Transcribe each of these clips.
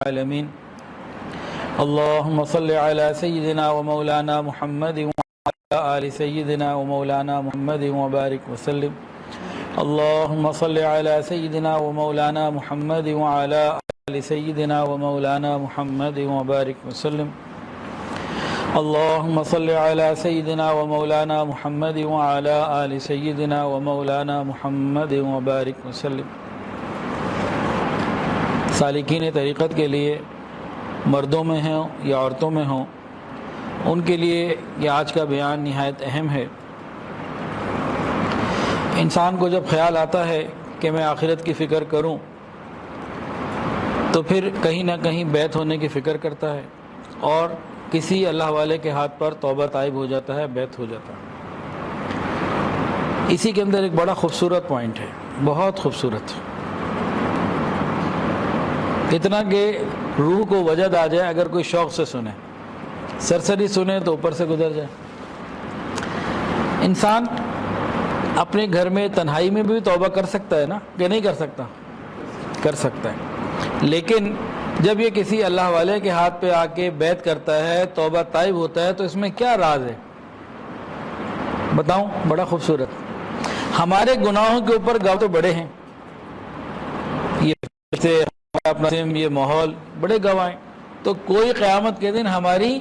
العالمين اللهم صل على سيدنا ومولانا محمد وعلى آل سيدنا ومولانا محمد وبارك وسلم اللهم صل على سيدنا ومولانا محمد وعلى آل سيدنا ومولانا محمد وبارك وسلم اللهم صل على سيدنا ومولانا محمد وعلى آل سيدنا ومولانا محمد وبارك وسلم۔ سالکین طریقت کے لیے مردوں میں ہوں یا عورتوں میں ہوں، ان کے لیے یہ آج کا بیان نہایت اہم ہے۔ انسان کو جب خیال آتا ہے کہ میں آخرت کی فکر کروں تو پھر کہیں نہ کہیں بیت ہونے کی فکر کرتا ہے، اور کسی اللہ والے کے ہاتھ پر توبہ طائب ہو جاتا ہے، بیت ہو جاتا ہے۔ اسی کے اندر ایک بڑا خوبصورت پوائنٹ ہے، بہت خوبصورت، اتنا کہ روح کو وجد آ جائے اگر کوئی شوق سے سنے، سرسری سنے تو اوپر سے گزر جائے۔ انسان اپنے گھر میں تنہائی میں بھی توبہ کر سکتا ہے نا، کہ نہیں کر سکتا؟ کر سکتا ہے، لیکن جب یہ کسی اللہ والے کے ہاتھ پہ آ کے بیت کرتا ہے، توبہ طائب ہوتا ہے، تو اس میں کیا راز ہے بتاؤں؟ بڑا خوبصورت۔ ہمارے گناہوں کے اوپر گواہ تو بڑے ہیں، یہ ماحول بڑے گواہ ہیں، تو کوئی قیامت کے دن ہماری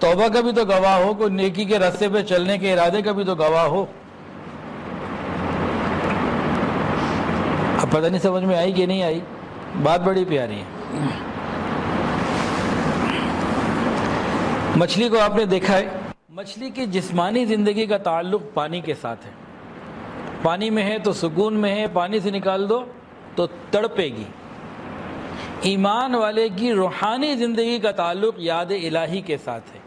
توبہ کا بھی تو گواہ ہو، کوئی نیکی کے راستے پہ چلنے کے ارادے کا بھی تو گواہ ہو۔ اب پتہ نہیں سمجھ میں آئی کہ نہیں آئی؟ بات بڑی پیاری ہے۔ مچھلی کو آپ نے دیکھا ہے، مچھلی کی جسمانی زندگی کا تعلق پانی کے ساتھ ہے، پانی میں ہے تو سکون میں ہے، پانی سے نکال دو تو تڑپے گی۔ ایمان والے کی روحانی زندگی کا تعلق یاد الہی کے ساتھ ہے۔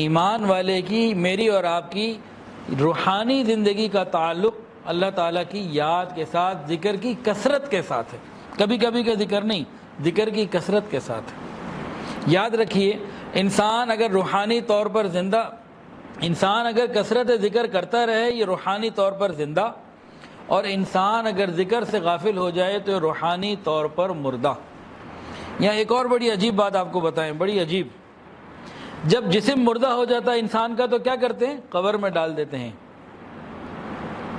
ایمان والے کی، میری اور آپ کی روحانی زندگی کا تعلق اللہ تعالیٰ کی یاد کے ساتھ، ذکر کی کثرت کے ساتھ ہے، کبھی کبھی کا ذکر نہیں، ذکر کی کثرت کے ساتھ ہے۔ یاد رکھیے، انسان اگر روحانی طور پر زندہ، انسان اگر کثرت ذکر کرتا رہے یہ روحانی طور پر زندہ، اور انسان اگر ذکر سے غافل ہو جائے تو روحانی طور پر مردہ۔ یہاں ایک اور بڑی عجیب بات آپ کو بتائیں، بڑی عجیب، جب جسم مردہ ہو جاتا ہے انسان کا تو کیا کرتے ہیں؟ قبر میں ڈال دیتے ہیں۔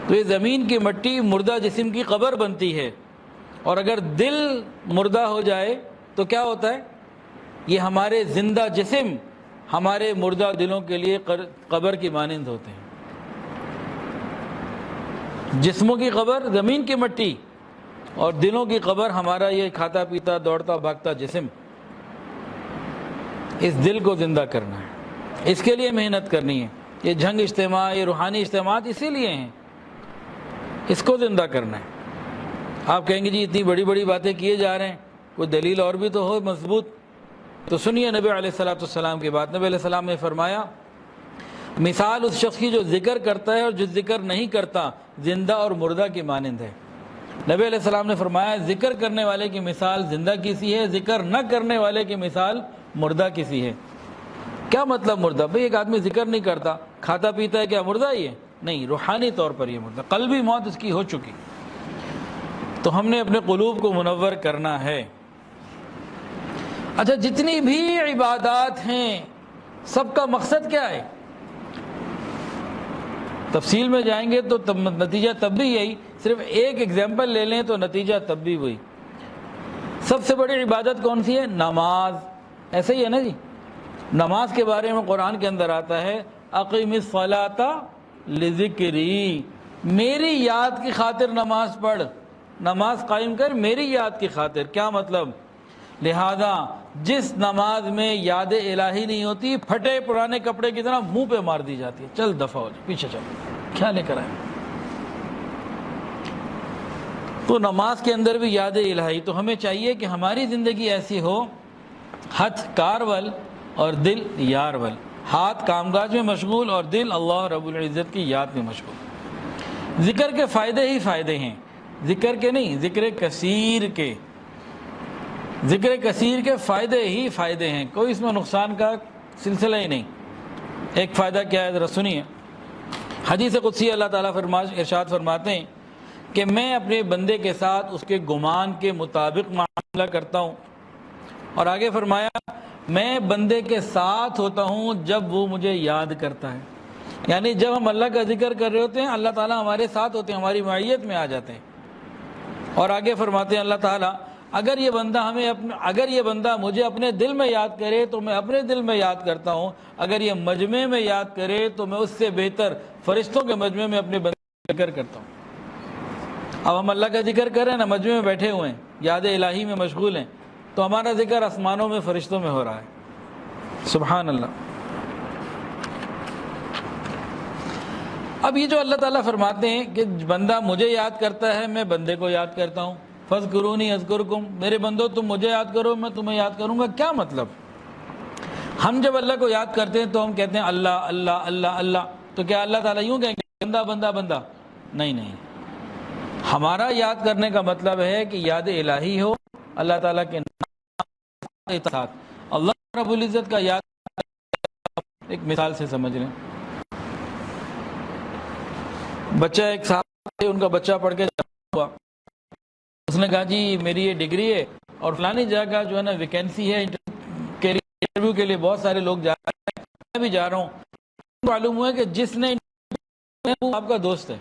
تو یہ زمین کی مٹی مردہ جسم کی قبر بنتی ہے، اور اگر دل مردہ ہو جائے تو کیا ہوتا ہے؟ یہ ہمارے زندہ جسم ہمارے مردہ دلوں کے لیے قبر کی مانند ہوتے ہیں۔ جسموں کی قبر زمین کی مٹی، اور دلوں کی قبر ہمارا یہ کھاتا پیتا دوڑتا بھاگتا جسم۔ اس دل کو زندہ کرنا ہے، اس کے لیے محنت کرنی ہے۔ یہ جھنگ اجتماع، یہ روحانی اجتماعات اسی لیے ہیں، اس کو زندہ کرنا ہے۔ آپ کہیں گے جی اتنی بڑی بڑی باتیں کیے جا رہے ہیں، کوئی دلیل اور بھی تو ہو مضبوط، تو سنیے نبی علیہ السلام کی بات۔ نبی علیہ السلام نے فرمایا، مثال اس شخص کی جو ذکر کرتا ہے اور جو ذکر نہیں کرتا زندہ اور مردہ کی مانند ہے۔ نبی علیہ السلام نے فرمایا ذکر کرنے والے کی مثال زندہ کی سی ہے، ذکر نہ کرنے والے کی مثال مردہ کی سی ہے۔ کیا مطلب مردہ؟ بھئی ایک آدمی ذکر نہیں کرتا، کھاتا پیتا ہے، کیا مردہ ہی ہے؟ نہیں، روحانی طور پر یہ مردہ، قلبی موت اس کی ہو چکی۔ تو ہم نے اپنے قلوب کو منور کرنا ہے۔ اچھا، جتنی بھی عبادات ہیں سب کا مقصد کیا ہے؟ تفصیل میں جائیں گے تو نتیجہ تب بھی یہی، صرف ایک ایگزامپل لے لیں تو نتیجہ تب بھی وہی۔ سب سے بڑی عبادت کون سی ہے؟ نماز، ایسے ہی ہے نا جی؟ نماز کے بارے میں قرآن کے اندر آتا ہے اقیم الصلاۃ لذکری، میری یاد کی خاطر نماز پڑھ، نماز قائم کر میری یاد کی خاطر۔ کیا مطلب؟ لہذا جس نماز میں یاد الہی نہیں ہوتی، پھٹے پرانے کپڑے کی طرح منہ پہ مار دی جاتی ہے، چل دفع ہو جا، پیچھے چل، کیا لے کر آئے؟ تو نماز کے اندر بھی یاد الہی۔ تو ہمیں چاہیے کہ ہماری زندگی ایسی ہو، ہاتھ کارول اور دل یارول، ہاتھ کام کاج میں مشغول اور دل اللہ رب العزت کی یاد میں مشغول۔ ذکر کے فائدے ہی فائدے ہیں، ذکر کے نہیں، ذکر کثیر کے، ذکر کثیر کے فائدے ہی فائدے ہیں، کوئی اس میں نقصان کا سلسلہ ہی نہیں۔ ایک فائدہ کیا ہے ذرا سنیے، حدیث قدسی اللہ تعالیٰ ارشاد فرماتے ہیں کہ میں اپنے بندے کے ساتھ اس کے گمان کے مطابق معاملہ کرتا ہوں. اور آگے فرمایا میں بندے کے ساتھ ہوتا ہوں جب وہ مجھے یاد کرتا ہے. یعنی جب ہم اللہ کا ذکر کر رہے ہوتے ہیں اللہ تعالیٰ ہمارے ساتھ ہوتے ہیں، ہماری معیت میں آ جاتے ہیں. اور آگے فرماتے ہیں اللہ تعالیٰ اگر یہ بندہ مجھے اپنے دل میں یاد کرے تو میں اپنے دل میں یاد کرتا ہوں، اگر یہ مجمع میں یاد کرے تو میں اس سے بہتر فرشتوں کے مجمع میں اپنے بندے کا ذکر کرتا ہوں. اب ہم اللہ کا ذکر کر رہے ہیں نا، مجمع میں بیٹھے ہوئے ہیں، یاد الہی میں مشغول ہیں، تو ہمارا ذکر آسمانوں میں فرشتوں میں ہو رہا ہے. سبحان اللہ. اب یہ جو اللہ تعالیٰ فرماتے ہیں کہ بندہ مجھے یاد کرتا ہے میں بندے کو یاد کرتا ہوں، فاذکرونی اذکرکم، میرے بندو تم مجھے یاد کرو میں تمہیں یاد کروں گا. کیا مطلب؟ ہم جب اللہ کو یاد کرتے ہیں تو ہم کہتے ہیں اللہ اللہ اللہ اللہ، تو کیا اللہ تعالیٰ یوں کہیں گے بندہ بندہ بندہ؟ نہیں. ہمارا یاد کرنے کا مطلب ہے کہ یاد الہی ہو اللہ تعالیٰ کے ساتھ. اللہ رب العزت کا یاد ایک مثال سے سمجھ لیں. بچہ ایک صاحب ان کا بچہ پڑھ کے ہوا، اس نے کہا جی میری یہ ڈگری ہے اور فلانی جگہ جو ہے نا ویکینسی ہے انٹرویو کے لیے بہت سارے لوگ جا رہے ہیں، میں بھی جا رہا ہوں. معلوم ہوا کہ جس نے وہ آپ کا دوست ہے.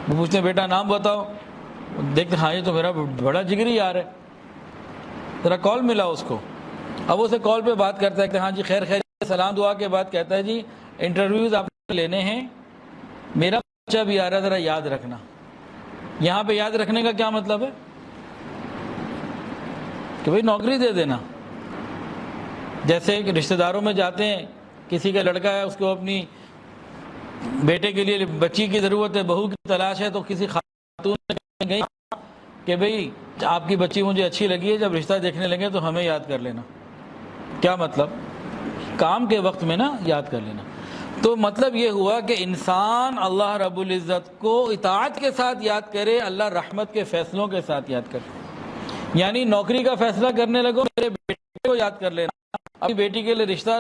وہ پوچھتے ہیں بیٹا نام بتاؤ، دیکھتے ہاں یہ تو میرا بڑا جگری یار ہے، ذرا کال ملا اس کو. اب اسے کال پہ بات کرتا ہے کہ ہاں جی خیر سلام دعا کے بعد کہتا ہے جی انٹرویوز آپ لینے ہیں، میرا بچہ بھی آ رہا ہے ذرا یاد رکھنا. یہاں پہ یاد رکھنے کا کیا مطلب ہے؟ کہ بھئی نوکری دے دینا. جیسے کہ رشتہ داروں میں جاتے ہیں، کسی کا لڑکا ہے اس کو اپنی بیٹے کے لیے بچی کی ضرورت ہے، بہو کی تلاش ہے، تو کسی خاتون نے گئی کہ بھئی آپ کی بچی مجھے اچھی لگی ہے، جب رشتہ دیکھنے لگے تو ہمیں یاد کر لینا. کیا مطلب؟ کام کے وقت میں نا یاد کر لینا. تو مطلب یہ ہوا کہ انسان اللہ رب العزت کو اطاعت کے ساتھ یاد کرے، اللہ رحمت کے فیصلوں کے ساتھ یاد کرے. یعنی نوکری کا فیصلہ کرنے لگو میرے بیٹے کو یاد کر لینا، اپنی بیٹی کے لیے رشتہ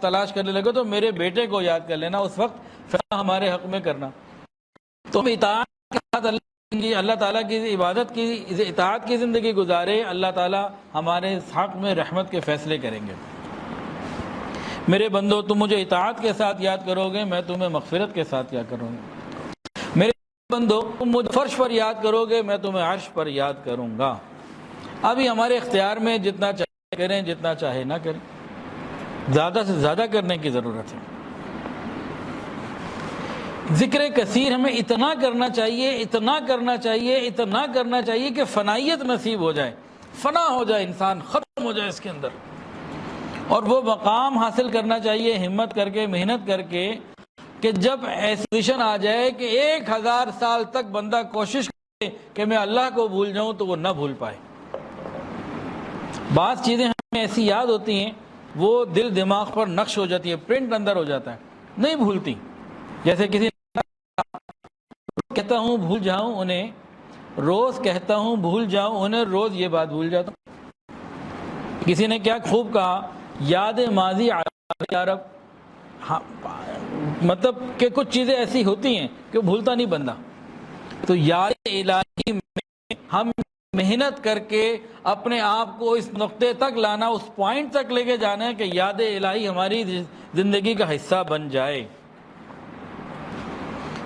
تلاش کرنے لگو تو میرے بیٹے کو یاد کر لینا، اس وقت فیصلہ ہمارے حق میں کرنا. تو اطاعت کے ساتھ اللہ تعالیٰ کی عبادت کی اطاعت کی زندگی گزارے، اللہ تعالیٰ ہمارے حق میں رحمت کے فیصلے کریں گے. میرے بندو تم مجھے اطاعت کے ساتھ یاد کرو گے میں تمہیں مغفرت کے ساتھ یاد کروں گا. میرے بندو تم مجھے فرش پر یاد کرو گے میں تمہیں عرش پر یاد کروں گا. ابھی ہمارے اختیار میں جتنا چاہے کریں جتنا چاہے نہ کریں، زیادہ سے زیادہ کرنے کی ضرورت ہے. ذکر کثیر ہمیں اتنا کرنا چاہیے کہ فنائیت نصیب ہو جائے، فنا ہو جائے، انسان ختم ہو جائے اس کے اندر. اور وہ مقام حاصل کرنا چاہیے ہمت کر کے محنت کر کے کہ جب ایسی پوزیشن آ جائے کہ 1000 سال تک بندہ کوشش کرے کہ میں اللہ کو بھول جاؤں تو وہ نہ بھول پائے. بعض چیزیں ہمیں ایسی یاد ہوتی ہیں وہ دل دماغ پر نقش ہو جاتی ہے، پرنٹ اندر ہو جاتا ہے، نہیں بھولتی. جیسے کسی کہتا ہوں بھول جاؤں انہیں روز، کہتا ہوں بھول جاؤں انہیں روز، یہ بات بھول جاتا ہوں. کسی نے کیا خوب کہا، یاد ماضی عرب، مطلب کہ کچھ چیزیں ایسی ہوتی ہیں کہ بھولتا نہیں بندہ. تو یاد الہی میں ہم محنت کر کے اپنے آپ کو اس نقطے تک لانا، اس پوائنٹ تک لے کے جانا ہے کہ یاد الہی ہماری زندگی کا حصہ بن جائے.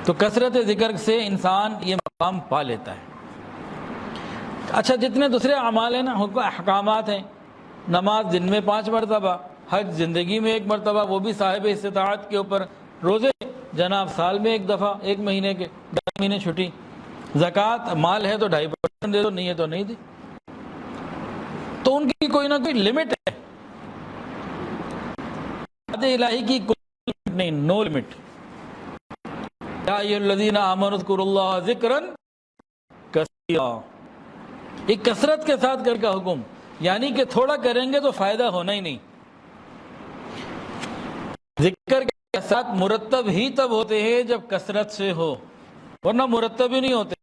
تو کثرت ذکر سے انسان یہ مقام پا لیتا ہے. اچھا جتنے دوسرے اعمال ہیں نا، احکامات ہیں، نماز دن میں 5 مرتبہ، حج زندگی میں 1 مرتبہ، وہ بھی صاحب استطاعت کے اوپر، روزے جناب سال میں 1 دفعہ، 1 مہینے کے 2 مہینے چھٹی، زکوٰۃ مال ہے تو 2.5% دے دو، نہیں ہے تو نہیں دی. تو ان کی کوئی نہ کوئی لمٹ ہے، یاد الہی کی کوئی لمٹ نہیں، نو لمٹ. یا ایھا الذین آمنوا اذکروا اللہ ذکرا کثیرا، ایک کثرت کے ساتھ کر کا حکم، یعنی کہ تھوڑا کریں گے تو فائدہ ہونا ہی نہیں. ذکر کے ساتھ مرتب ہی تب ہوتے ہیں جب کثرت سے ہو، ورنہ مرتب ہی نہیں ہوتے.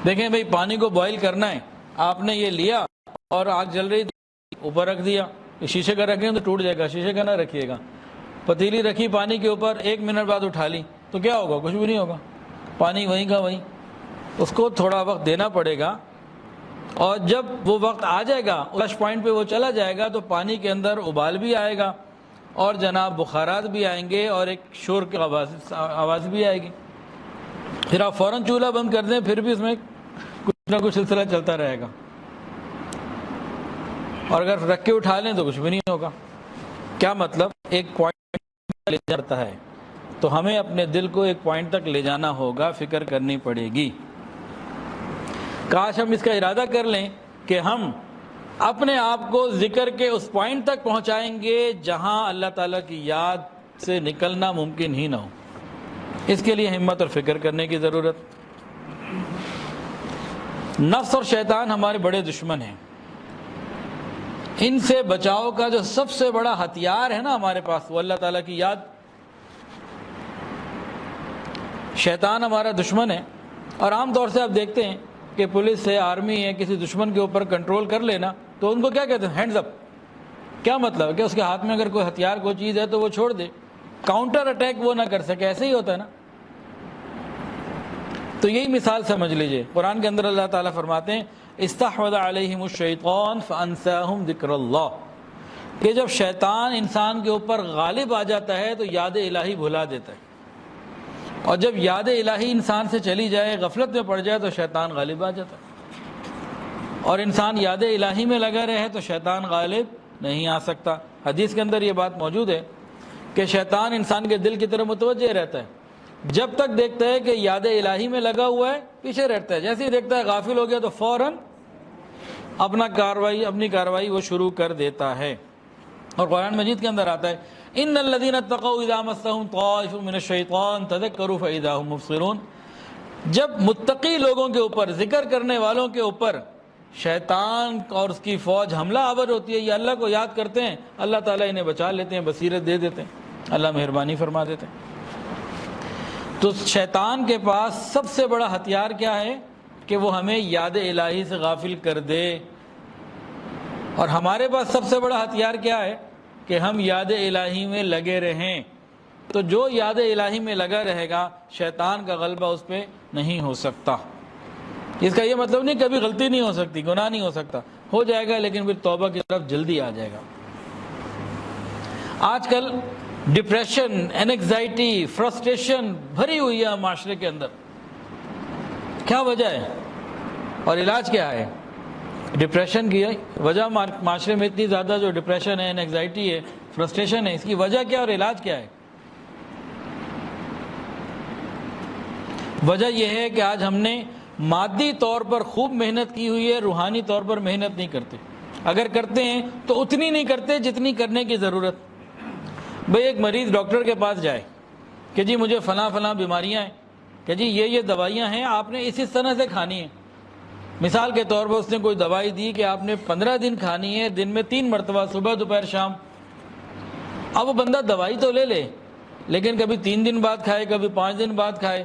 دیکھیں بھئی پانی کو بوائل کرنا ہے، آپ نے یہ لیا اور آگ جل رہی اوپر رکھ دیا، شیشے کا رکھیں تو ٹوٹ جائے گا، شیشے کا نہ رکھیے گا. پتیلی رکھی پانی کے اوپر، 1 منٹ بعد اٹھا لی تو کیا ہوگا؟ کچھ بھی نہیں ہوگا، پانی وہیں کا وہیں۔ اس کو تھوڑا وقت دینا پڑے گا، اور جب وہ وقت آ جائے گا، فلش پوائنٹ پہ وہ چلا جائے گا، تو پانی کے اندر ابال بھی آئے گا اور جناب بخارات بھی آئیں گے اور ایک شور کی آواز بھی آئے گی۔ پھر آپ فوراً چولہا بند کر دیں، پھر بھی اس میں کچھ نہ کچھ سلسلہ چلتا رہے گا، اور اگر رکھ کے اٹھا لیں تو کچھ بھی نہیں ہوگا۔ کیا مطلب؟ ایک پوائنٹ لے جاتا ہے، تو ہمیں اپنے دل کو ایک پوائنٹ تک لے جانا ہوگا، فکر کرنی پڑے گی۔ کاش ہم اس کا ارادہ کر لیں کہ ہم اپنے آپ کو ذکر کے اس پوائنٹ تک پہنچائیں گے جہاں اللہ تعالیٰ کی یاد سے نکلنا ممکن ہی نہ ہو۔ اس کے لیے ہمت اور فکر کرنے کی ضرورت۔ نفس اور شیطان ہمارے بڑے دشمن ہیں، ان سے بچاؤ کا جو سب سے بڑا ہتھیار ہے نا ہمارے پاس، وہ اللہ تعالیٰ کی یاد۔ شیطان ہمارا دشمن ہے، اور عام طور سے آپ دیکھتے ہیں کہ پولیس ہے، آرمی ہے، کسی دشمن کے اوپر کنٹرول کر لینا تو ان کو کیا کہتے ہیں؟ ہینڈز اپ۔ کیا مطلب ہے؟ کہ اس کے ہاتھ میں اگر کوئی ہتھیار کوئی چیز ہے تو وہ چھوڑ دے، کاؤنٹر اٹیک وہ نہ کر سکے، ایسے ہی ہوتا ہے نا۔ تو یہی مثال سمجھ لیجئے، قرآن کے اندر اللہ تعالیٰ فرماتے ہیں استحوذ علیہم الشیطان فانساہم ذکر اللہ، کہ جب شیطان انسان کے اوپر غالب آ جاتا ہے تو یاد الہی بھلا دیتا ہے، اور جب یاد الہی انسان سے چلی جائے، غفلت میں پڑ جائے، تو شیطان غالب آ جاتا ہے۔ اور انسان یاد الہی میں لگا رہے تو شیطان غالب نہیں آ سکتا۔ حدیث کے اندر یہ بات موجود ہے کہ شیطان انسان کے دل کی طرف متوجہ رہتا ہے، جب تک دیکھتا ہے کہ یاد الہی میں لگا ہوا ہے پیچھے رہتا ہے، جیسے ہی دیکھتا ہے غافل ہو گیا تو فوراً اپنی کاروائی وہ شروع کر دیتا ہے۔ اور قرآن مجید کے اندر آتا ہے ان الذین اتقوا اذا مسهم طائف من الشیطان تذکروا فاذا هم مبصرون، جب متقی لوگوں کے اوپر، ذکر کرنے والوں کے اوپر شیطان اور اس کی فوج حملہ آور ہوتی ہے، یہ اللہ کو یاد کرتے ہیں، اللہ تعالیٰ انہیں بچا لیتے ہیں، بصیرت دے دیتے ہیں، اللہ مہربانی فرما دیتے ہیں۔ تو شیطان کے پاس سب سے بڑا ہتھیار کیا ہے؟ کہ وہ ہمیں یاد الہی سے غافل کر دے، اور ہمارے پاس سب سے بڑا ہتھیار کیا ہے؟ کہ ہم یاد الہی میں لگے رہیں۔ تو جو یاد الہی میں لگا رہے گا، شیطان کا غلبہ اس پہ نہیں ہو سکتا۔ اس کا یہ مطلب نہیں کبھی غلطی نہیں ہو سکتی، گناہ نہیں ہو سکتا، ہو جائے گا لیکن پھر توبہ کی طرف جلدی آ جائے گا۔ آج کل ڈپریشن، اینگزائٹی، فرسٹریشن بھری ہوئی ہے معاشرے کے اندر۔ کیا وجہ ہے اور علاج کیا ہے؟ ڈپریشن کی وجہ معاشرے میں اتنی زیادہ جو ڈپریشن ہے، اینگزائٹی ہے، فرسٹریشن ہے، اس کی وجہ کیا اور علاج کیا ہے؟ وجہ یہ ہے کہ آج ہم نے مادی طور پر خوب محنت کی ہوئی ہے، روحانی طور پر محنت نہیں کرتے، اگر کرتے ہیں تو اتنی نہیں کرتے جتنی کرنے کی ضرورت۔ بھئی ایک مریض ڈاکٹر کے پاس جائے کہ جی مجھے فلاں بیماریاں ہیں، کہ جی یہ دوائیاں ہیں، آپ نے اس طرح سے کھانی ہے۔ مثال کے طور پر اس نے کوئی دوائی دی کہ آپ نے 15 دن کھانی ہے، دن میں 3 مرتبہ، صبح دوپہر شام۔ اب وہ بندہ دوائی تو لے لے، لیکن کبھی 3 دن بعد کھائے، کبھی 5 دن بعد کھائے،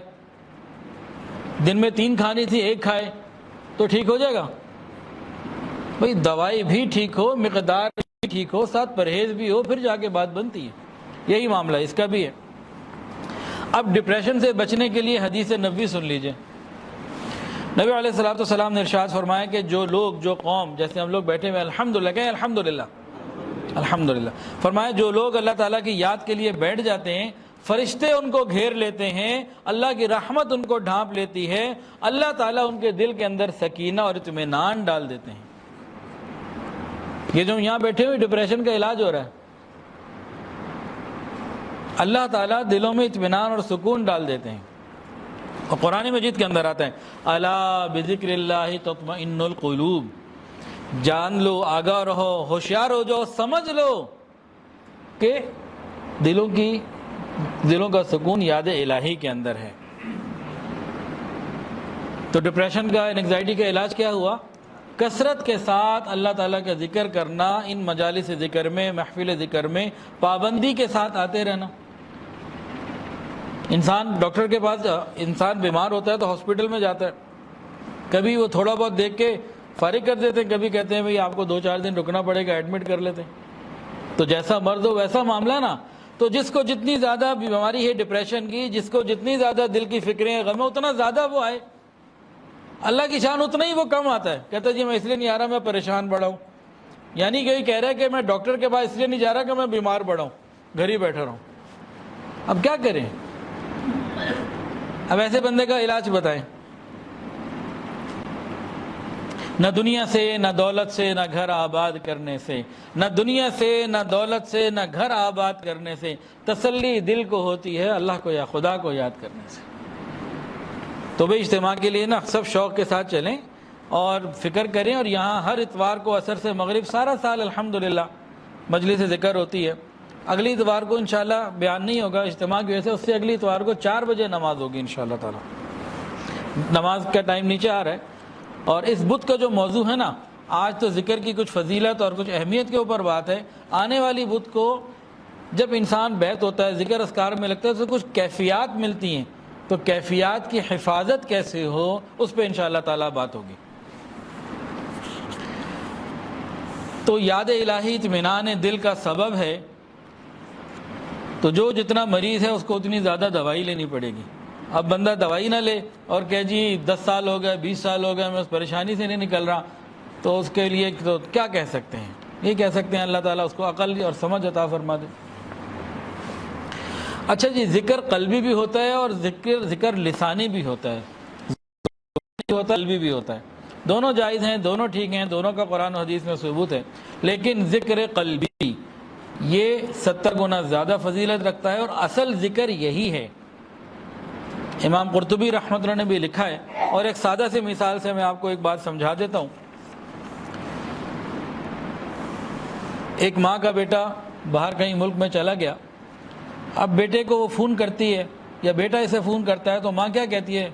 دن میں 3 کھانی تھی 1 کھائے تو ٹھیک ہو جائے گا؟ بھئی دوائی بھی ٹھیک ہو، مقدار بھی ٹھیک ہو، ساتھ پرہیز بھی ہو، پھر جا کے بات بنتی ہے۔ یہی معاملہ اس کا بھی ہے۔ اب ڈپریشن سے بچنے کے لیے حدیث نبوی سن لیجئے۔ نبی علیہ السلام نے ارشاد فرمایا کہ جو لوگ، جو قوم، جیسے ہم لوگ بیٹھے ہوئے الحمدللہ کہیں، الحمدللہ الحمدللہ، فرمایا جو لوگ اللہ تعالیٰ کی یاد کے لیے بیٹھ جاتے ہیں، فرشتے ان کو گھیر لیتے ہیں، اللہ کی رحمت ان کو ڈھانپ لیتی ہے، اللہ تعالیٰ ان کے دل کے اندر سکینہ اور اطمینان ڈال دیتے ہیں۔ یہ جو یہاں بیٹھے ہوئے ڈپریشن کا علاج ہو رہا ہے، اللہ تعالیٰ دلوں میں اطمینان اور سکون ڈال دیتے ہیں۔ اور قرآن مجید کے اندر آتا ہے الا بذکر اللہ تطمئن القلوب، جان لو، آگاہ رہو، ہوشیار ہو جاؤ، سمجھ لو کہ دلوں کا سکون یاد الہی کے اندر ہے۔ تو ڈپریشن کا، اینگزائٹی کا علاج کیا ہوا؟ کثرت کے ساتھ اللہ تعالیٰ کا ذکر کرنا، ان مجالس ذکر میں، محفل ذکر میں پابندی کے ساتھ آتے رہنا۔ انسان ڈاکٹر کے پاس، انسان بیمار ہوتا ہے تو ہاسپٹل میں جاتا ہے، کبھی وہ تھوڑا بہت دیکھ کے فارغ کر دیتے ہیں، کبھی کہتے ہیں بھئی آپ کو 2-4 دن رکنا پڑے گا، ایڈمٹ کر لیتے ہیں۔ تو جیسا مرض ہو ویسا معاملہ نا، تو جس کو جتنی زیادہ بیماری ہے ڈپریشن کی، جس کو جتنی زیادہ دل کی فکریں غم ہے، اتنا زیادہ وہ آئے، اللہ کی شان اتنا ہی وہ کم آتا ہے. کہتا ہے جی میں اس لیے نہیں آ رہا میں پریشان پڑا ہوں. یعنی کہ کہہ رہا ہے کہ میں ڈاکٹر کے پاس اس لیے نہیں جا رہا کہ میں بیمار پڑا ہوں، گھر ہی بیٹھا رہا ہوں. اب کیا کریں؟ اب ایسے بندے کا علاج بتائیں. نہ دنیا سے، نہ دولت سے، نہ گھر آباد کرنے سے، نہ دنیا سے، نہ دولت سے، نہ گھر آباد کرنے سے تسلی دل کو ہوتی ہے اللہ کو یا خدا کو یاد کرنے سے. تو بھئی اجتماع کے لیے نا سب شوق کے ساتھ چلیں اور فکر کریں. اور یہاں ہر اتوار کو عصر سے مغرب سارا سال الحمدللہ مجلس ذکر ہوتی ہے. اگلی اتوار کو انشاءاللہ بیان نہیں ہوگا اجتماع کی وجہ سے، اس سے اگلی اتوار کو 4 بجے نماز ہوگی انشاءاللہ تعالی. نماز کا ٹائم نیچے آ رہا ہے. اور اس بدھ کا جو موضوع ہے نا، آج تو ذکر کی کچھ فضیلت اور کچھ اہمیت کے اوپر بات ہے. آنے والی بدھ کو جب انسان بیت ہوتا ہے، ذکر اذکار میں لگتا ہے تو کچھ کیفیات ملتی ہیں. تو کیفیات کی حفاظت کیسے ہو اس پہ انشاءاللہ تعالی بات ہوگی. تو یاد الہی اطمینان دل کا سبب ہے. تو جو جتنا مریض ہے اس کو اتنی زیادہ دوائی لینی پڑے گی. اب بندہ دوائی نہ لے اور کہ جی 10 سال ہو گئے، 20 سال ہو گئے، میں اس پریشانی سے نہیں نکل رہا، تو اس کے لیے تو کیا کہہ سکتے ہیں؟ یہ کہہ سکتے ہیں اللہ تعالیٰ اس کو عقل اور سمجھ عطا فرما دے. اچھا جی، ذکر قلبی بھی ہوتا ہے اور ذکر لسانی بھی ہوتا ہے، قلبی بھی ہوتا ہے. دونوں جائز ہیں، دونوں ٹھیک ہیں، دونوں کا قرآن و حدیث میں ثبوت ہے. لیکن ذکر قلبی یہ 70 گنا زیادہ فضیلت رکھتا ہے اور اصل ذکر یہی ہے. امام قرطبی رحمۃ اللہ نے بھی لکھا ہے. اور ایک سادہ سی مثال سے میں آپ کو ایک بات سمجھا دیتا ہوں. ایک ماں کا بیٹا باہر کہیں ملک میں چلا گیا. اب بیٹے کو وہ فون کرتی ہے یا بیٹا اسے فون کرتا ہے تو ماں کیا کہتی ہے؟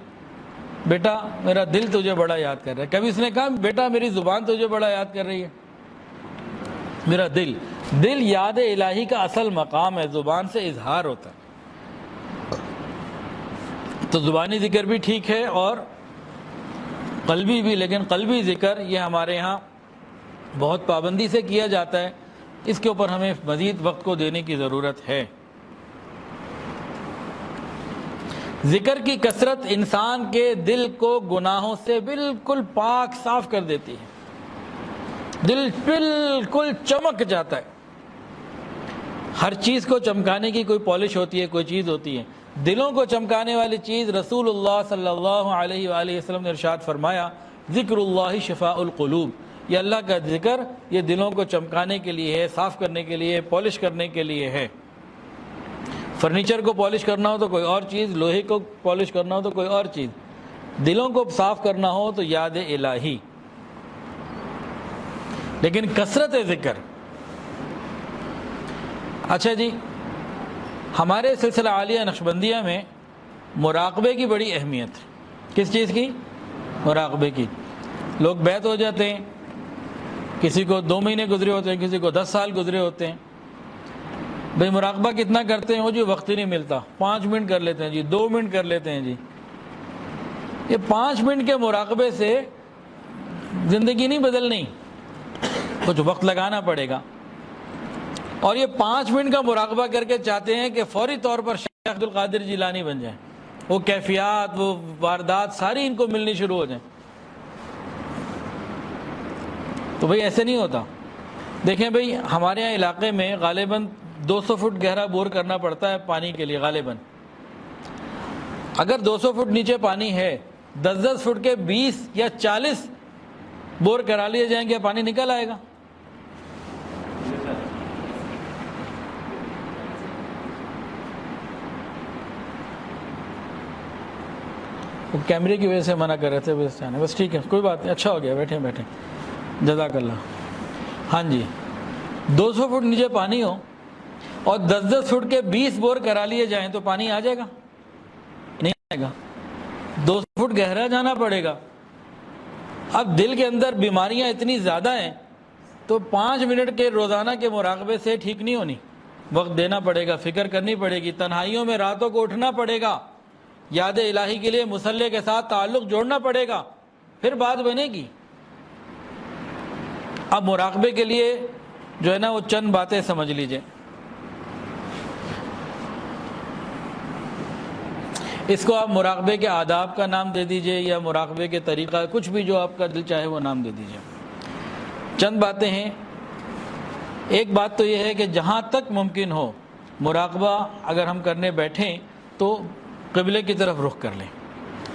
بیٹا میرا دل تجھے بڑا یاد کر رہا ہے. کبھی اس نے کہا بیٹا میری زبان تجھے بڑا یاد کر رہی ہے؟ میرا دل یاد الہی کا اصل مقام ہے، زبان سے اظہار ہوتا ہے. تو زبانی ذکر بھی ٹھیک ہے اور قلبی بھی، لیکن قلبی ذکر یہ ہمارے ہاں بہت پابندی سے کیا جاتا ہے. اس کے اوپر ہمیں مزید وقت کو دینے کی ضرورت ہے. ذکر کی کثرت انسان کے دل کو گناہوں سے بالکل پاک صاف کر دیتی ہے. دل بالکل چمک جاتا ہے. ہر چیز کو چمکانے کی کوئی پالش ہوتی ہے، کوئی چیز ہوتی ہے. دلوں کو چمکانے والی چیز رسول اللہ صلی اللہ علیہ وآلہ وسلم نے ارشاد فرمایا، ذکر اللہ شفاء القلوب. یہ اللہ کا ذکر یہ دلوں کو چمکانے کے لیے ہے، صاف کرنے کے لیے، پالش کرنے کے لیے ہے. فرنیچر کو پالش کرنا ہو تو کوئی اور چیز، لوہے کو پالش کرنا ہو تو کوئی اور چیز، دلوں کو صاف کرنا ہو تو یاد الہی. لیکن کثرت ذکر. اچھا جی، ہمارے سلسلہ عالیہ نقشبندیہ میں مراقبے کی بڑی اہمیت ہے. کس چیز کی؟ مراقبے کی. لوگ بیت ہو جاتے ہیں، کسی کو 2 مہینے گزرے ہوتے ہیں، کسی کو 10 سال گزرے ہوتے ہیں. بھئی مراقبہ کتنا کرتے ہیں؟ وہ جی وقت ہی نہیں ملتا. 5 منٹ کر لیتے ہیں جی، 2 منٹ کر لیتے ہیں جی. یہ 5 منٹ کے مراقبے سے زندگی نہیں بدلنی، کچھ وقت لگانا پڑے گا. اور یہ 5 منٹ کا مراقبہ کر کے چاہتے ہیں کہ فوری طور پر شیخ عبد القادر جیلانی بن جائیں، وہ کیفیات، وہ واردات ساری ان کو ملنی شروع ہو جائیں. تو بھئی ایسے نہیں ہوتا. دیکھیں بھئی ہمارے یہاں علاقے میں غالباً 200 فٹ گہرا بور کرنا پڑتا ہے پانی کے لیے غالباً. اگر 200 فٹ نیچے پانی ہے، 10 فٹ کے 20 یا 40 بور کرا لیے جائیں گے، پانی نکل آئے گا. وہ کیمرے کی وجہ سے منع کر رہے تھے بس ٹھیک ہے، کوئی بات نہیں، اچھا ہو گیا. بیٹھیں جزاک اللہ. ہاں جی، 200 فٹ نیچے پانی ہو اور 10 فٹ کے 20 بور کرا لیے جائیں تو پانی آ جائے گا؟ نہیں آئے گا. 200 فٹ گہرا جانا پڑے گا. اب دل کے اندر بیماریاں اتنی زیادہ ہیں تو 5 منٹ کے روزانہ کے مراقبے سے ٹھیک نہیں ہونی. وقت دینا پڑے گا، فکر کرنی پڑے گی، تنہائیوں میں راتوں کو اٹھنا پڑے گا، یاد الہی کے لیے مصلی کے ساتھ تعلق جوڑنا پڑے گا، پھر بات بنے گی. اب مراقبے کے لیے جو ہے نا وہ چند باتیں سمجھ لیجئے. اس کو آپ مراقبے کے آداب کا نام دے دیجئے یا مراقبے کے طریقہ، کچھ بھی جو آپ کا دل چاہے وہ نام دے دیجئے۔ چند باتیں ہیں۔ ایک بات تو یہ ہے کہ جہاں تک ممکن ہو مراقبہ اگر ہم کرنے بیٹھیں تو قبلے کی طرف رخ کر لیں۔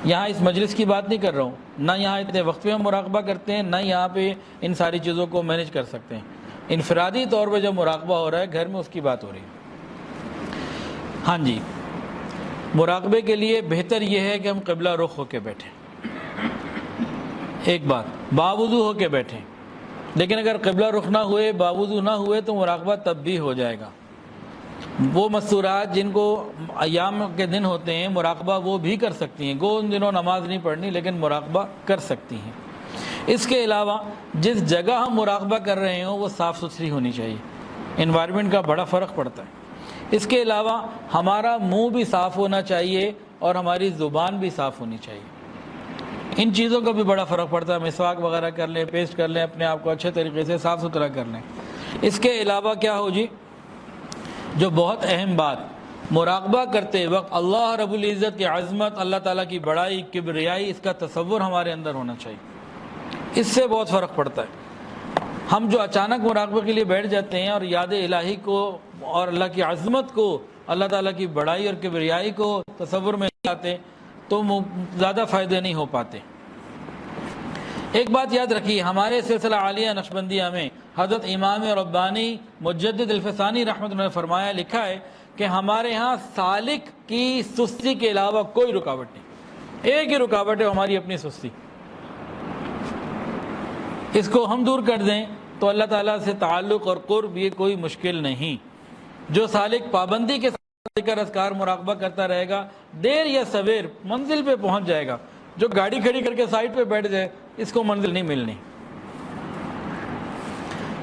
یہاں اس مجلس کی بات نہیں کر رہا ہوں، نہ یہاں اتنے وقت پہ ہم مراقبہ کرتے ہیں، نہ یہاں پہ ان ساری چیزوں کو مینیج کر سکتے ہیں۔ انفرادی طور پہ جب مراقبہ ہو رہا ہے گھر میں، اس کی بات ہو رہی ہے۔ ہاں جی، مراقبے کے لیے بہتر یہ ہے کہ ہم قبلہ رخ ہو کے بیٹھیں۔ ایک بات، باوضو ہو کے بیٹھیں، لیکن اگر قبلہ رخ نہ ہوئے، باوضو نہ ہوئے تو مراقبہ تب بھی ہو جائے گا۔ وہ مستورات جن کو ایام کے دن ہوتے ہیں مراقبہ وہ بھی کر سکتی ہیں، گو ان دنوں نماز نہیں پڑھنی لیکن مراقبہ کر سکتی ہیں۔ اس کے علاوہ جس جگہ ہم مراقبہ کر رہے ہوں وہ صاف ستھری ہونی چاہیے، انوائرمنٹ کا بڑا فرق پڑتا ہے۔ اس کے علاوہ ہمارا منہ بھی صاف ہونا چاہیے اور ہماری زبان بھی صاف ہونی چاہیے۔ ان چیزوں کا بھی بڑا فرق پڑتا ہے۔ مسواک وغیرہ کر لیں، پیسٹ کر لیں، اپنے آپ کو اچھے طریقے سے صاف ستھرا کر لیں۔ اس کے علاوہ کیا ہو جی، جو بہت اہم بات، مراقبہ کرتے وقت اللہ رب العزت کی عظمت، اللہ تعالیٰ کی بڑائی، کبریائی، اس کا تصور ہمارے اندر ہونا چاہیے۔ اس سے بہت فرق پڑتا ہے۔ ہم جو اچانک مراقبے کے لیے بیٹھ جاتے ہیں اور یاد الہی کو اور اللہ کی عظمت کو، اللہ تعالیٰ کی بڑائی اور کبریائی کو تصور میں نہیں آتے تو زیادہ فائدے نہیں ہو پاتے۔ ایک بات یاد رکھیے، ہمارے سلسلہ عالیہ نقشبندیہ میں حضرت امام ربانی مجدد الفسانی رحمۃ اللہ نے فرمایا، لکھا ہے کہ ہمارے ہاں سالک کی سستی کے علاوہ کوئی رکاوٹ نہیں، ایک ہی رکاوٹ ہے ہماری اپنی سستی۔ اس کو ہم دور کر دیں تو اللہ تعالیٰ سے تعلق اور قرب یہ کوئی مشکل نہیں۔ جو سالک پابندی کے ساتھ ذکر اذکار مراقبہ کرتا رہے گا، دیر یا سویر منزل پہ پہنچ جائے گا۔ جو گاڑی کھڑی کر کے سائٹ پہ بیٹھ جائے اس کو منزل نہیں ملنی۔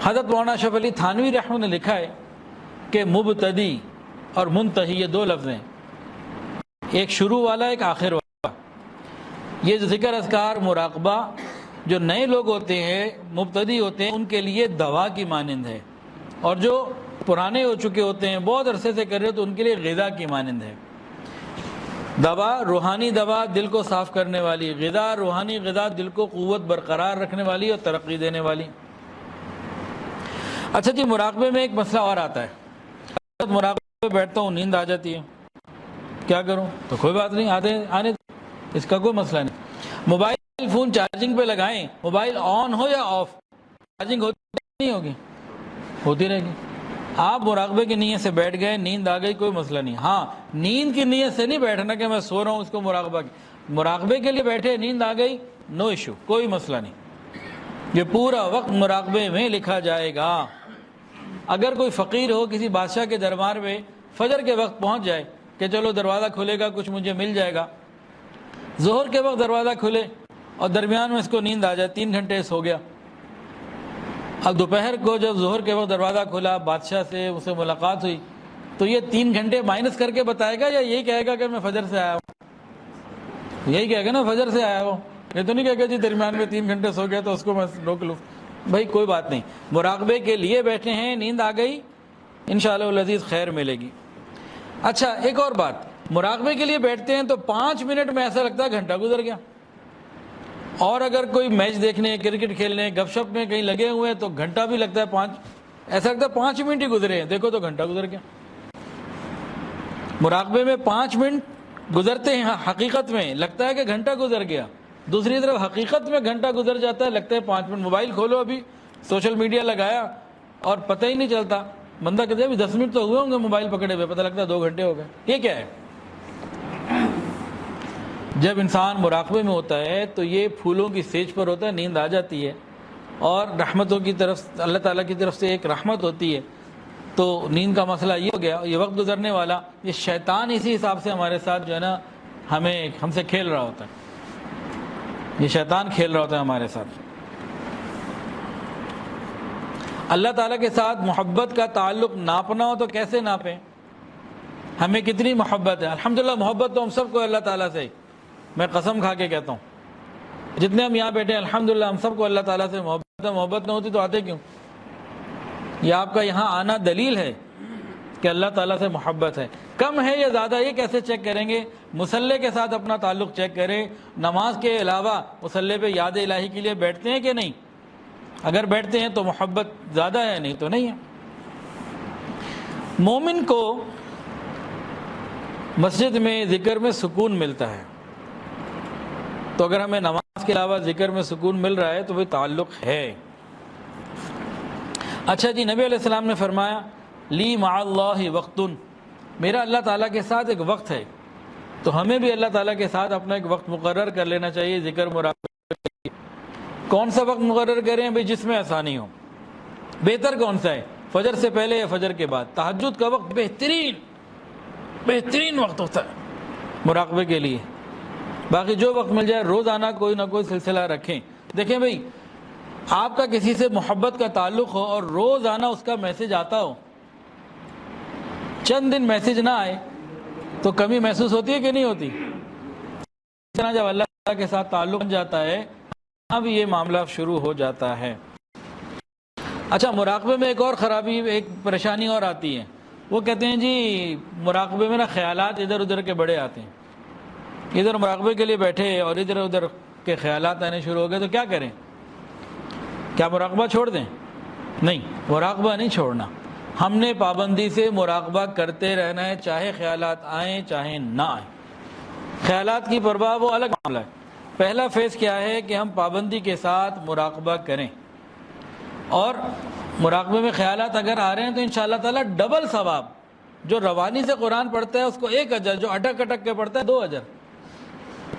حضرت مولانا اشرف علی تھانوی رحمہ نے لکھا ہے کہ مبتدی اور منتہی یہ دو لفظ ہیں، ایک شروع والا ایک آخر والا۔ یہ جو ذکر اذکار مراقبہ جو نئے لوگ ہوتے ہیں، مبتدی ہوتے ہیں، ان کے لیے دوا کی مانند ہے، اور جو پرانے ہو چکے ہوتے ہیں بہت عرصے سے کر رہے تو ان کے لیے غذا کی مانند ہے۔ دوا روحانی دوا دل کو صاف کرنے والی، غذا روحانی غذا دل کو قوت برقرار رکھنے والی اور ترقی دینے والی۔ اچھا جی، مراقبے میں ایک مسئلہ اور آتا ہے۔ مراقبے میں بیٹھتا ہوں، نیند آ جاتی ہے، کیا کروں؟ تو کوئی بات نہیں، آنے اس کا کوئی مسئلہ نہیں۔ موبائل فون چارجنگ پہ لگائیں، موبائل آن ہو یا آف، چارجنگ ہوتی نہیں ہوگی، ہوتی رہے گی۔ آپ مراقبے کی نیت سے بیٹھ گئے، نیند آ گئی، کوئی مسئلہ نہیں۔ ہاں، نیند کی نیت سے نہیں بیٹھنا کہ میں سو رہا ہوں اس کو مراقبے کے لیے بیٹھے، نیند آ گئی، نو ایشو، کوئی مسئلہ نہیں۔ یہ پورا وقت مراقبے میں لکھا جائے گا۔ اگر کوئی فقیر ہو کسی بادشاہ کے دربار میں، فجر کے وقت پہنچ جائے کہ چلو دروازہ کھلے گا، کچھ مجھے مل جائے گا، ظہر کے وقت دروازہ کھلے اور درمیان میں اس کو نیند آ جائے، 3 گھنٹے سو گیا۔ اب دوپہر کو جب ظہر کے وقت دروازہ کھلا، بادشاہ سے اس سے ملاقات ہوئی، تو یہ 3 گھنٹے مائنس کر کے بتائے گا یا یہی کہے گا کہ میں فجر سے آیا ہوں؟ یہی کہے گا نا فجر سے آیا ہوں، یہ تو نہیں کہے گا جی درمیان میں 3 گھنٹے سو گیا تو اس کو میں روک لوں۔ بھائی کوئی بات نہیں، مراقبے کے لیے بیٹھے ہیں، نیند آ گئی، انشاءاللہ العزیز خیر ملے گی۔ اچھا ایک اور بات، مراقبے کے لیے بیٹھتے ہیں تو 5 منٹ میں ایسا لگتا ہے گھنٹہ گزر گیا، اور اگر کوئی میچ دیکھنے، کرکٹ کھیلنے، گپ شپ میں کہیں لگے ہوئے ہیں تو گھنٹہ بھی لگتا ہے، ایسا لگتا ہے 5 منٹ ہی گزرے ہیں، دیکھو تو گھنٹہ گزر گیا۔ مراقبے میں 5 منٹ گزرتے ہیں، حقیقت میں لگتا ہے کہ گھنٹہ گزر گیا، دوسری طرف حقیقت میں گھنٹہ گزر جاتا ہے، لگتا ہے 5 منٹ۔ موبائل کھولو، ابھی سوشل میڈیا لگایا اور پتہ ہی نہیں چلتا، بندہ کہتے ہیں ابھی 10 منٹ تو ہوئے ہوں گے موبائل پکڑے ہوئے، پتہ لگتا ہے 2 گھنٹے ہو گئے۔ یہ کیا ہے؟ جب انسان مراقبے میں ہوتا ہے تو یہ پھولوں کی سیج پر ہوتا ہے، نیند آ جاتی ہے، اور رحمتوں کی طرف، اللہ تعالیٰ کی طرف سے ایک رحمت ہوتی ہے، تو نیند کا مسئلہ یہ ہو گیا، یہ وقت گزرنے والا۔ یہ شیطان اسی حساب سے ہمارے ساتھ جو ہے نا ہم سے کھیل رہا ہوتا ہے، یہ شیطان کھیل رہا ہوتا ہے ہمارے ساتھ۔ اللہ تعالیٰ کے ساتھ محبت کا تعلق ناپنا ہو تو کیسے ناپیں؟ ہمیں کتنی محبت ہے؟ الحمدللہ محبت تو ہم سب کو اللہ تعالیٰ سے، میں قسم کھا کے کہتا ہوں، جتنے ہم یہاں بیٹھے ہیں الحمدللہ ہم سب کو اللہ تعالیٰ سے محبت ہے۔ محبت نہ ہوتی تو آتے کیوں؟ یہ آپ کا یہاں آنا دلیل ہے کہ اللہ تعالیٰ سے محبت ہے۔ کم ہے یا زیادہ یہ کیسے چیک کریں گے؟ مصلی کے ساتھ اپنا تعلق چیک کریں، نماز کے علاوہ مصلی پہ یاد الہی کے لیے بیٹھتے ہیں کہ نہیں؟ اگر بیٹھتے ہیں تو محبت زیادہ ہے، نہیں تو نہیں ہے۔ مومن کو مسجد میں ذکر میں سکون ملتا ہے، تو اگر ہمیں نماز کے علاوہ ذکر میں سکون مل رہا ہے تو وہ تعلق ہے۔ اچھا جی، نبی علیہ السلام نے فرمایا لی مع اللہ وقت، میرا اللہ تعالیٰ کے ساتھ ایک وقت ہے، تو ہمیں بھی اللہ تعالیٰ کے ساتھ اپنا ایک وقت مقرر کر لینا چاہیے ذکر مراقبہ کے لیے۔ کون سا وقت مقرر کریں بھائی جس میں آسانی ہو؟ بہتر کون سا ہے؟ فجر سے پہلے یا فجر کے بعد؟ تہجد کا وقت بہترین وقت ہوتا ہے مراقبے کے لیے۔ باقی جو وقت مل جائے روزانہ کوئی نہ کوئی سلسلہ رکھیں۔ دیکھیں بھائی، آپ کا کسی سے محبت کا تعلق ہو اور روزانہ اس کا میسج آتا ہو، چند دن میسج نہ آئے تو کمی محسوس ہوتی ہے کہ نہیں ہوتی؟ اس طرح جب اللہ تعالیٰ کے ساتھ تعلق بن جاتا ہے اب یہ معاملہ شروع ہو جاتا ہے۔ اچھا، مراقبے میں ایک اور خرابی، ایک پریشانی اور آتی ہے۔ وہ کہتے ہیں جی مراقبے میں نا خیالات ادھر ادھر کے بڑے آتے ہیں، ادھر مراقبے کے لیے بیٹھے اور ادھر ادھر کے خیالات آنے شروع ہو گئے تو کیا کریں؟ کیا مراقبہ چھوڑ دیں؟ نہیں، مراقبہ نہیں چھوڑنا، ہم نے پابندی سے مراقبہ کرتے رہنا ہے، چاہے خیالات آئیں چاہے نہ آئیں۔ خیالات کی پرواہ وہ الگ معاملہ ہے۔ پہلا فیز کیا ہے کہ ہم پابندی کے ساتھ مراقبہ کریں، اور مراقبے میں خیالات اگر آ رہے ہیں تو انشاءاللہ تعالیٰ ڈبل ثواب۔ جو روانی سے قرآن پڑھتا ہے اس کو 1 اجر، جو اٹک اٹک کے پڑھتا ہے 2 اجر۔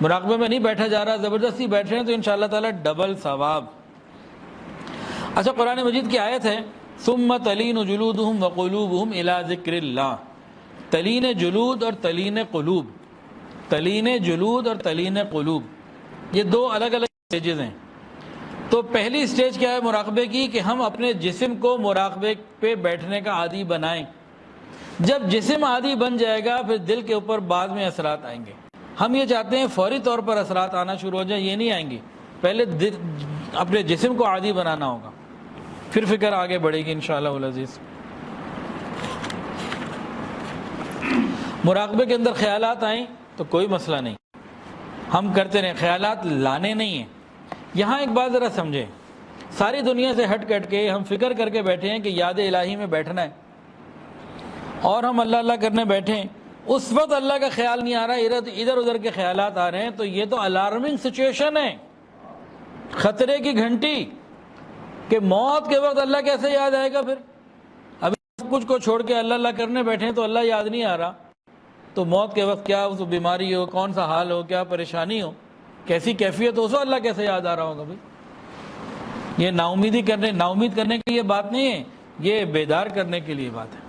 مراقبے میں نہیں بیٹھا جا رہا، زبردستی بیٹھ رہے ہیں تو انشاءاللہ تعالیٰ ڈبل ثواب۔ اچھا، قرآن مجید کی آیت ہے ثم تلین جلودہم وقلوبہم الی ذکر اللہ۔ تلین جلود اور تلین قلوب، تلین جلود اور تلین قلوب، یہ 2 الگ الگ سٹیجز ہیں۔ تو پہلی سٹیج کیا ہے مراقبے کی؟ کہ ہم اپنے جسم کو مراقبے پہ بیٹھنے کا عادی بنائیں۔ جب جسم عادی بن جائے گا پھر دل کے اوپر بعد میں اثرات آئیں گے۔ ہم یہ چاہتے ہیں فوری طور پر اثرات آنا شروع ہو جائیں، یہ نہیں آئیں گے، پہلے اپنے جسم کو عادی بنانا ہوگا، پھر فکر آگے بڑھے گی انشاءاللہ العزیز۔ مراقبے کے اندر خیالات آئیں تو کوئی مسئلہ نہیں، ہم کرتے رہیں، خیالات لانے نہیں ہیں۔ یہاں ایک بات ذرا سمجھیں، ساری دنیا سے ہٹ کٹ کے ہم فکر کر کے بیٹھے ہیں کہ یاد الہی میں بیٹھنا ہے، اور ہم اللہ اللہ کرنے بیٹھے ہیں، اس وقت اللہ کا خیال نہیں آ رہا، ادھر ادھر کے خیالات آ رہے ہیں، تو یہ تو الارمنگ سچویشن ہے، خطرے کی گھنٹی، کہ موت کے وقت اللہ کیسے یاد آئے گا؟ پھر ابھی سب کچھ کو چھوڑ کے اللہ اللہ کرنے بیٹھے ہیں تو اللہ یاد نہیں آ رہا، تو موت کے وقت کیا اس بیماری ہو، کون سا حال ہو، کیا پریشانی ہو، کیسی کیفیت ہو، اس کو اللہ کیسے یاد آ رہا ہوگا بھائی؟ یہ نا امید کرنے کے لیے بات نہیں ہے، یہ بیدار کرنے کے لیے بات ہے۔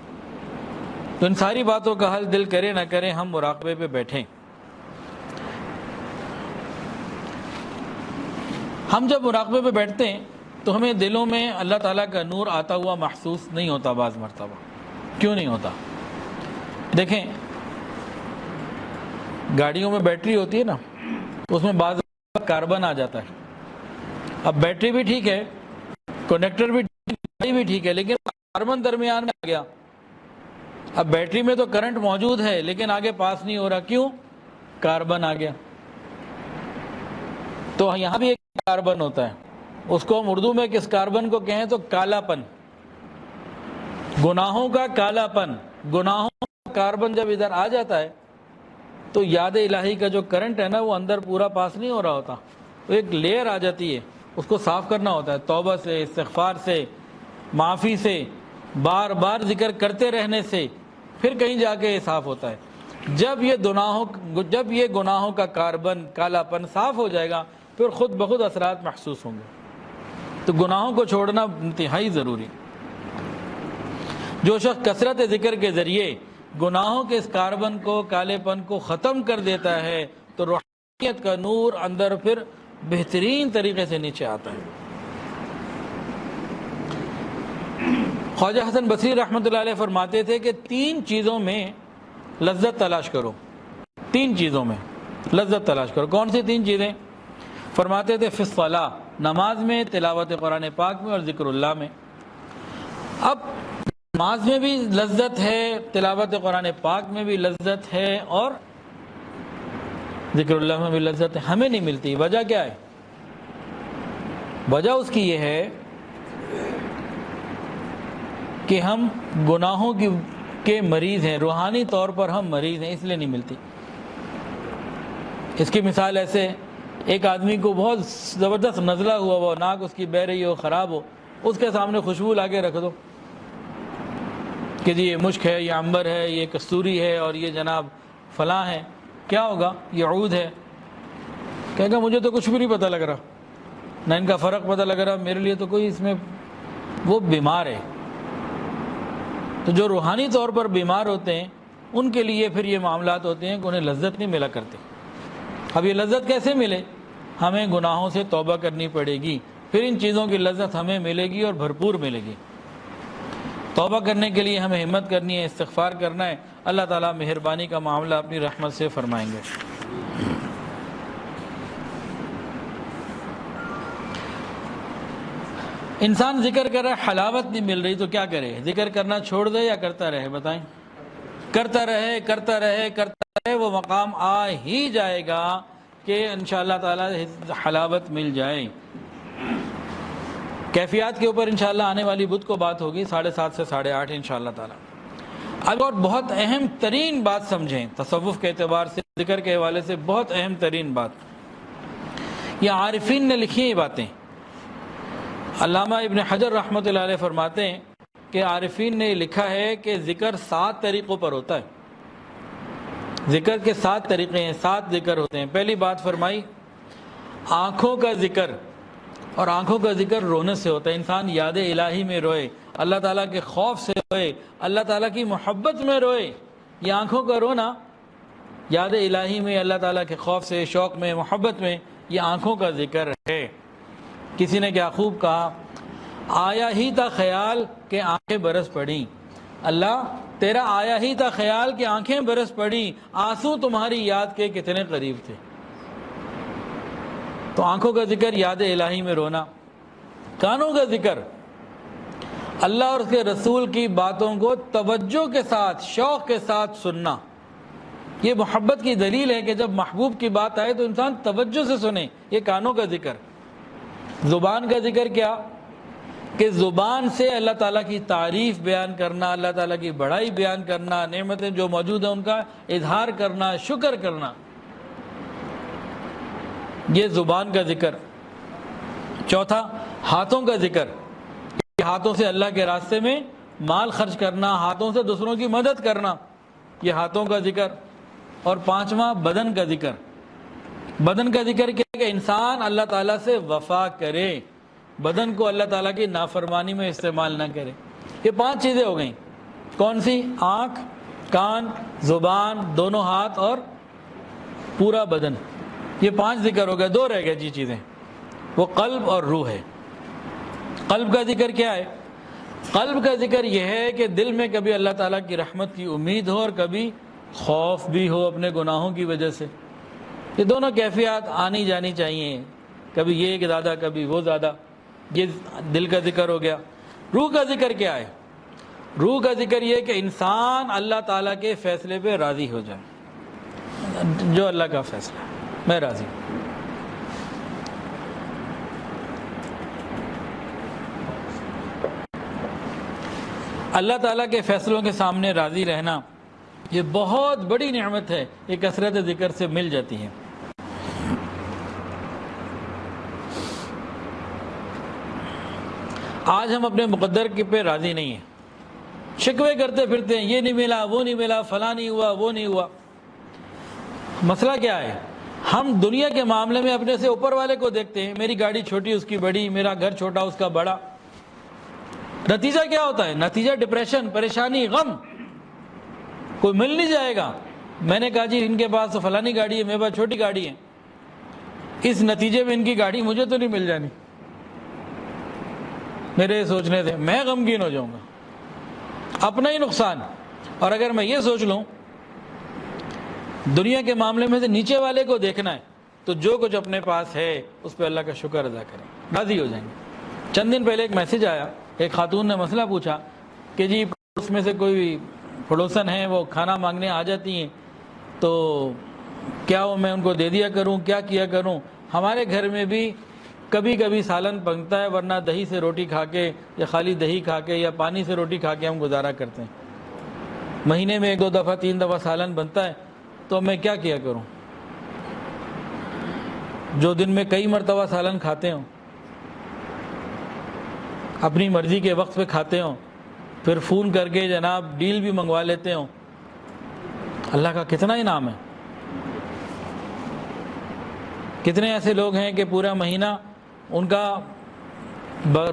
تو ان ساری باتوں کا حل دل کرے نہ کرے ہم مراقبے پہ بیٹھیں۔ ہم جب مراقبے پہ بیٹھتے ہیں تو ہمیں دلوں میں اللہ تعالیٰ کا نور آتا ہوا محسوس نہیں ہوتا بعض مرتبہ۔ کیوں نہیں ہوتا؟ دیکھیں، گاڑیوں میں بیٹری ہوتی ہے نا، اس میں بعض کاربن آ جاتا ہے۔ اب بیٹری بھی ٹھیک ہے، کنیکٹر بھی ٹھیک ہے، لیکن کاربن درمیان میں آ گیا۔ اب بیٹری میں تو کرنٹ موجود ہے لیکن آگے پاس نہیں ہو رہا، کیوں؟ کاربن آ گیا۔ تو یہاں بھی ایک کاربن ہوتا ہے، اس کو ہم اردو میں کس کاربن کو کہیں تو کالا پن، گناہوں کا کالا پن۔ گناہوں کا کاربن جب ادھر آ جاتا ہے تو یاد الہی کا جو کرنٹ ہے نا وہ اندر پورا پاس نہیں ہو رہا ہوتا، تو ایک لیئر آ جاتی ہے، اس کو صاف کرنا ہوتا ہے، توبہ سے، استغفار سے، معافی سے، بار بار ذکر کرتے رہنے سے، پھر کہیں جا کے یہ صاف ہوتا ہے۔ جب یہ گناہوں کا کاربن کالا پن صاف ہو جائے گا پھر خود بخود اثرات محسوس ہوں گے۔ تو گناہوں کو چھوڑنا انتہائی ضروری۔ جو شخص کثرت ذکر کے ذریعے گناہوں کے اس کاربن کو، کالے پن کو ختم کر دیتا ہے تو روحانیت کا نور اندر پھر بہترین طریقے سے نیچے آتا ہے۔ خواجہ حسن بصری رحمۃ اللہ علیہ فرماتے تھے کہ 3 چیزوں میں لذت تلاش کرو، 3 چیزوں میں لذت تلاش کرو۔ کون سی 3 چیزیں؟ فرماتے تھے فی الصلاۃ، نماز میں، تلاوت قرآن پاک میں، اور ذکر اللہ میں۔ اب نماز میں بھی لذت ہے، تلاوت قرآن پاک میں بھی لذت ہے، اور ذکر اللہ میں بھی لذت ہے، ہمیں نہیں ملتی۔ وجہ کیا ہے؟ وجہ اس کی یہ ہے کہ ہم گناہوں کے مریض ہیں، روحانی طور پر ہم مریض ہیں، اس لیے نہیں ملتی۔ اس کی مثال ایسے، ایک آدمی کو بہت زبردست نزلہ ہوا وہ ناک اس کی بہ رہی ہو، خراب ہو، اس کے سامنے خوشبو لا کے رکھ دو کہ جی یہ مشک ہے، یہ عنبر ہے، یہ کستوری ہے، اور یہ جناب فلاں ہے، کیا ہوگا؟ یہ عود ہے۔ کہے گا مجھے تو کچھ بھی نہیں پتہ لگ رہا، نہ ان کا فرق پتہ لگ رہا، میرے لیے تو کوئی اس میں، وہ بیمار ہے۔ تو جو روحانی طور پر بیمار ہوتے ہیں ان کے لیے پھر یہ معاملات ہوتے ہیں کہ انہیں لذت نہیں ملا کرتے۔ اب یہ لذت کیسے ملے؟ ہمیں گناہوں سے توبہ کرنی پڑے گی، پھر ان چیزوں کی لذت ہمیں ملے گی اور بھرپور ملے گی۔ توبہ کرنے کے لیے ہمیں ہمت کرنی ہے، استغفار کرنا ہے۔ اللہ تعالیٰ مہربانی کا معاملہ اپنی رحمت سے فرمائیں گے۔ انسان ذکر کر رہا ہے، حلاوت نہیں مل رہی تو کیا کرے؟ ذکر کرنا چھوڑ دے یا کرتا رہے؟ بتائیں۔ کرتا رہے، کرتا رہے، کرتا رہے، وہ مقام آ ہی جائے گا کہ انشاءاللہ تعالی حلاوت مل جائے۔ کیفیات کے اوپر انشاءاللہ آنے والی بدھ کو بات ہوگی 7:30 سے 8:30 انشاءاللہ تعالی۔ اب اور بہت اہم ترین بات سمجھیں، تصوف کے اعتبار سے، ذکر کے حوالے سے بہت اہم ترین بات، یہ عارفین نے لکھی ہیں یہ باتیں۔ علامہ ابن حجر رحمۃ اللہ علیہ فرماتے ہیں کہ عارفین نے لکھا ہے کہ ذکر 7 طریقوں پر ہوتا ہے۔ ذکر کے 7 طریقے ہیں، 7 ذکر ہوتے ہیں۔ پہلی بات فرمائی، آنکھوں کا ذکر، اور آنکھوں کا ذکر رونے سے ہوتا ہے۔ انسان یاد الہی میں روئے، اللہ تعالیٰ کے خوف سے روئے، اللہ تعالیٰ کی محبت میں روئے۔ یہ آنکھوں کا رونا یاد الہی میں، اللہ تعالیٰ کے خوف سے، شوق میں، محبت میں، یہ آنکھوں کا ذکر ہے۔ کسی نے کیا خوب کہا، آیا ہی تھا خیال کہ آنکھیں برس پڑیں، اللہ تیرا آیا ہی تھا خیال کہ آنکھیں برس پڑیں، آنسو تمہاری یاد کے کتنے قریب تھے۔ تو آنکھوں کا ذکر یاد الہی میں رونا، کانوں کا ذکر اللہ اور اس کے رسول کی باتوں کو توجہ کے ساتھ، شوق کے ساتھ سننا۔ یہ محبت کی دلیل ہے کہ جب محبوب کی بات آئے تو انسان توجہ سے سنے، یہ کانوں کا ذکر۔ زبان کا ذکر کیا کہ زبان سے اللہ تعالیٰ کی تعریف بیان کرنا، اللہ تعالیٰ کی بڑائی بیان کرنا، نعمتیں جو موجود ہیں ان کا اظہار کرنا، شکر کرنا، یہ زبان کا ذکر۔ چوتھا، ہاتھوں کا ذکر، ہاتھوں سے اللہ کے راستے میں مال خرچ کرنا، ہاتھوں سے دوسروں کی مدد کرنا، یہ ہاتھوں کا ذکر۔ اور پانچواں، بدن کا ذکر۔ بدن کا ذکر کیا کہ انسان اللہ تعالیٰ سے وفا کرے، بدن کو اللہ تعالیٰ کی نافرمانی میں استعمال نہ کرے۔ یہ 5 چیزیں ہو گئیں، کون سی؟ آنکھ، کان، زبان، دونوں ہاتھ اور پورا بدن، یہ 5 ذکر ہو گئے۔ 2 رہ گئے جی چیزیں، وہ قلب اور روح ہے۔ قلب کا ذکر کیا ہے؟ قلب کا ذکر یہ ہے کہ دل میں کبھی اللہ تعالیٰ کی رحمت کی امید ہو اور کبھی خوف بھی ہو اپنے گناہوں کی وجہ سے۔ یہ دونوں کیفیات آنی جانی چاہیے، کبھی یہ کہ زیادہ کبھی وہ زیادہ، یہ دل کا ذکر ہو گیا۔ روح کا ذکر کیا ہے؟ روح کا ذکر یہ کہ انسان اللہ تعالیٰ کے فیصلے پہ راضی ہو جائے، جو اللہ کا فیصلہ ہے میں راضی ہوں۔ اللہ تعالیٰ کے فیصلوں کے سامنے راضی رہنا یہ بہت بڑی نعمت ہے، یہ کثرت ذکر سے مل جاتی ہے۔ آج ہم اپنے مقدر کے پہ راضی نہیں ہیں، شکوے کرتے پھرتے ہیں، یہ نہیں ملا، وہ نہیں ملا، فلاں نہیں ہوا، وہ نہیں ہوا۔ مسئلہ کیا ہے؟ ہم دنیا کے معاملے میں اپنے سے اوپر والے کو دیکھتے ہیں، میری گاڑی چھوٹی اس کی بڑی، میرا گھر چھوٹا اس کا بڑا۔ نتیجہ کیا ہوتا ہے؟ نتیجہ ڈپریشن، پریشانی، غم، کوئی مل نہیں جائے گا۔ میں نے کہا جی ان کے پاس تو فلانی گاڑی ہے، میرے پاس چھوٹی گاڑی ہے، اس نتیجے میں ان کی گاڑی مجھے تو نہیں مل جانی، میرے سوچنے سے میں غمگین ہو جاؤں گا، اپنا ہی نقصان۔ اور اگر میں یہ سوچ لوں دنیا کے معاملے میں سے نیچے والے کو دیکھنا ہے تو جو کچھ اپنے پاس ہے اس پہ اللہ کا شکر ادا کریں، راضی ہو جائیں گے۔ چند دن پہلے ایک میسج آیا، ایک خاتون نے مسئلہ پوچھا کہ جی اس میں سے کوئی پڑوسن ہیں وہ کھانا مانگنے آ جاتی ہیں تو کیا وہ میں ان کو دے دیا کروں، کیا کیا کروں؟ ہمارے گھر میں بھی کبھی کبھی سالن بنتا ہے، ورنہ دہی سے روٹی کھا کے یا خالی دہی کھا کے یا پانی سے روٹی کھا کے ہم گزارا کرتے ہیں۔ مہینے میں 1-2 دفعہ 3 دفعہ سالن بنتا ہے تو میں کیا کیا کروں؟ جو دن میں کئی مرتبہ سالن کھاتے ہوں، اپنی مرضی کے وقت پہ کھاتے ہوں، پھر فون کر کے جناب ڈیل بھی منگوا لیتے ہوں، اللہ کا کتنا انعام ہے۔ کتنے ایسے لوگ ہیں کہ پورا مہینہ ان کا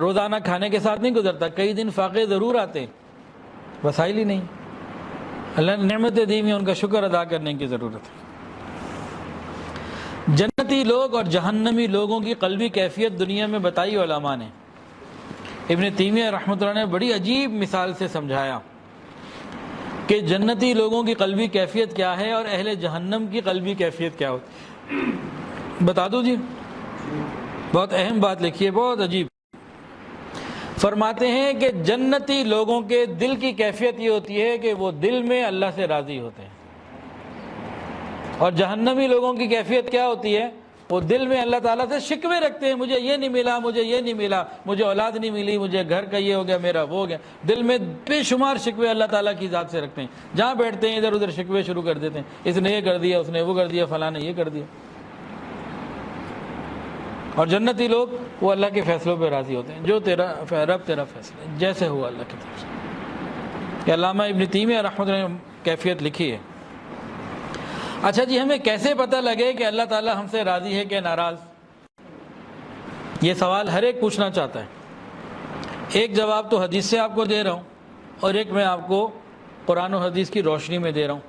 روزانہ کھانے کے ساتھ نہیں گزرتا، کئی دن فاقے ضرور آتے، وسائل ہی نہیں۔ اللہ نے نعمتیں دی ہوئی، ان کا شکر ادا کرنے کی ضرورت ہے۔ جنتی لوگ اور جہنمی لوگوں کی قلبی کیفیت دنیا میں بتائی علماء نے۔ ابن تیمیہ رحمۃ اللہ نے بڑی عجیب مثال سے سمجھایا کہ جنتی لوگوں کی قلبی کیفیت کیا ہے اور اہل جہنم کی قلبی کیفیت کیا ہوتی۔ بتا دوں جی، بہت اہم بات لکھی ہے، بہت عجیب۔ فرماتے ہیں کہ جنتی لوگوں کے دل کی کیفیت یہ ہوتی ہے کہ وہ دل میں اللہ سے راضی ہوتے ہیں، اور جہنمی لوگوں کی کیفیت کیا ہوتی ہے؟ وہ دل میں اللہ تعالیٰ سے شکوے رکھتے ہیں، مجھے یہ نہیں ملا، مجھے یہ نہیں ملا، مجھے اولاد نہیں ملی، مجھے گھر کا یہ ہو گیا، میرا وہ ہو گیا۔ دل میں بے شمار شکوے اللہ تعالیٰ کی ذات سے رکھتے ہیں، جہاں بیٹھتے ہیں ادھر ادھر شکوے شروع کر دیتے ہیں، اس نے یہ کر دیا، اس نے وہ کر دیا، فلاں نے یہ کر دیا۔ اور جنتی لوگ وہ اللہ کے فیصلوں پہ راضی ہوتے ہیں، جو تیرا رب تیرا فیصلہ جیسے ہوا اللہ کی طرف سے۔ کہ علامہ ابن تیمیہ رحمۃ اللہ نے کیفیت لکھی ہے۔ اچھا جی، ہمیں کیسے پتہ لگے کہ اللہ تعالیٰ ہم سے راضی ہے کہ ناراض؟ یہ سوال ہر ایک پوچھنا چاہتا ہے۔ ایک جواب تو حدیث سے آپ کو دے رہا ہوں، اور ایک میں آپ کو قرآن و حدیث کی روشنی میں دے رہا ہوں۔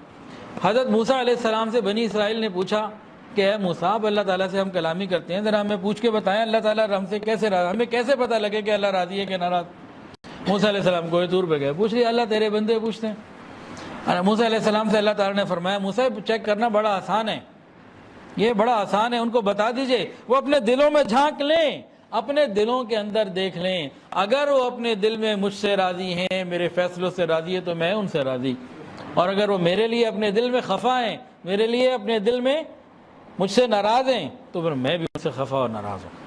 حضرت موسیٰ علیہ السلام سے بنی اسرائیل نے پوچھا کہ اے موسیٰ، اب اللہ تعالیٰ سے ہم کلامی کرتے ہیں، ذرا ہمیں پوچھ کے بتائیں اللہ تعالیٰ ہم سے کیسے راضی، ہمیں کیسے پتہ لگے کہ اللہ راضی ہے کہ ناراض؟ موسیٰ علیہ السلام کوہ طور پہ گئے، پوچھ لیا، اللہ تیرے بندے پوچھتے ہیں۔ موسیٰ علیہ السلام سے اللہ تعالیٰ نے فرمایا، موسیٰ چیک کرنا بڑا آسان ہے، یہ بڑا آسان ہے، ان کو بتا دیجئے، وہ اپنے دلوں میں جھانک لیں، اپنے دلوں کے اندر دیکھ لیں، اگر وہ اپنے دل میں مجھ سے راضی ہیں، میرے فیصلوں سے راضی ہے تو میں ان سے راضی، اور اگر وہ میرے لیے اپنے دل میں خفا ہیں، میرے لیے اپنے دل میں مجھ سے ناراض ہیں، تو پھر میں بھی ان سے خفا اور ناراض ہوں۔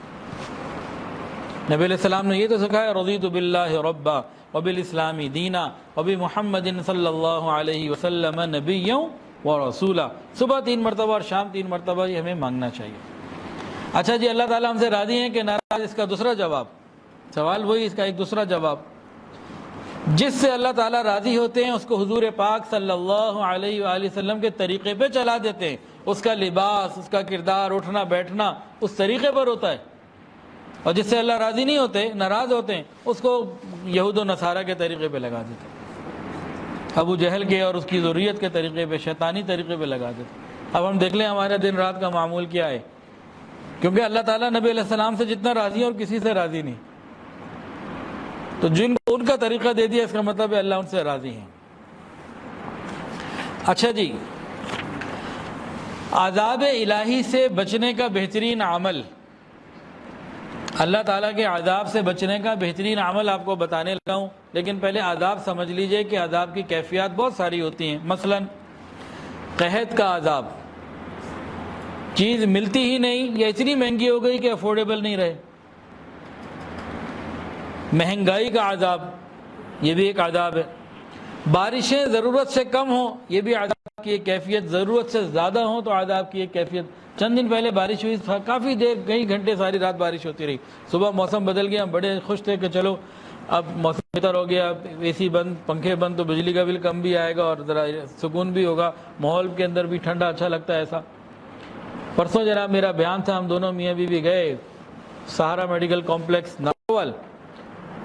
نبی علیہ السلام نے یہ تو سکھایا، رضیت باللہ ربا وبالاسلام دینا وبمحمد صلی اللہ علیہ وسلم نبیا ورسولا۔ صبح 3 مرتبہ اور شام 3 مرتبہ یہ ہمیں مانگنا چاہیے۔ اچھا جی، اللہ تعالیٰ ہم سے راضی ہیں کہ ناراض؟ اس کا دوسرا جواب، سوال وہی، اس کا ایک دوسرا جواب، جس سے اللہ تعالیٰ راضی ہوتے ہیں اس کو حضور پاک صلی اللہ علیہ وآلہ وسلم کے طریقے پہ چلا دیتے ہیں، اس کا لباس، اس کا کردار، اٹھنا بیٹھنا اس طریقے پر ہوتا ہے، اور جس سے اللہ راضی نہیں ہوتے، ناراض ہوتے ہیں، اس کو یہود و نصارہ کے طریقے پہ لگا دیتے ہیں، ابو جہل کے اور اس کی ذریت کے طریقے پہ، شیطانی طریقے پہ لگا دیتے ہیں۔ اب ہم دیکھ لیں ہمارے دن رات کا معمول کیا ہے، کیونکہ اللہ تعالیٰ نبی علیہ السلام سے جتنا راضی ہے اور کسی سے راضی نہیں، تو جن کو ان کا طریقہ دے دیا اس کا مطلب ہے اللہ ان سے راضی ہیں۔ اچھا جی، عذاب الہی سے بچنے کا بہترین عمل، اللہ تعالیٰ کے عذاب سے بچنے کا بہترین عمل آپ کو بتانے لگا ہوں، لیکن پہلے عذاب سمجھ لیجئے کہ عذاب کی کیفیات بہت ساری ہوتی ہیں۔ مثلا قحط کا عذاب، چیز ملتی ہی نہیں یا اتنی مہنگی ہو گئی کہ افورڈیبل نہیں رہے۔ مہنگائی کا عذاب، یہ بھی ایک عذاب ہے۔ بارشیں ضرورت سے کم ہوں، یہ بھی عذاب کی ایک کیفیت، ضرورت سے زیادہ ہوں تو عذاب کی ایک کیفیت۔ چند دن پہلے بارش ہوئی، کافی دیر، کئی گھنٹے، ساری رات بارش ہوتی رہی، صبح موسم بدل گیا، ہم بڑے خوش تھے کہ چلو اب موسم بہتر ہو گیا، اے سی بند، پنکھے بند، تو بجلی کا بل کم بھی آئے گا اور ذرا سکون بھی ہوگا، ماحول کے اندر بھی ٹھنڈا اچھا لگتا ہے ایسا۔ پرسوں جناب میرا بیان تھا، ہم دونوں میاں بیوی گئے سہارا میڈیکل کمپلیکس ناگوال،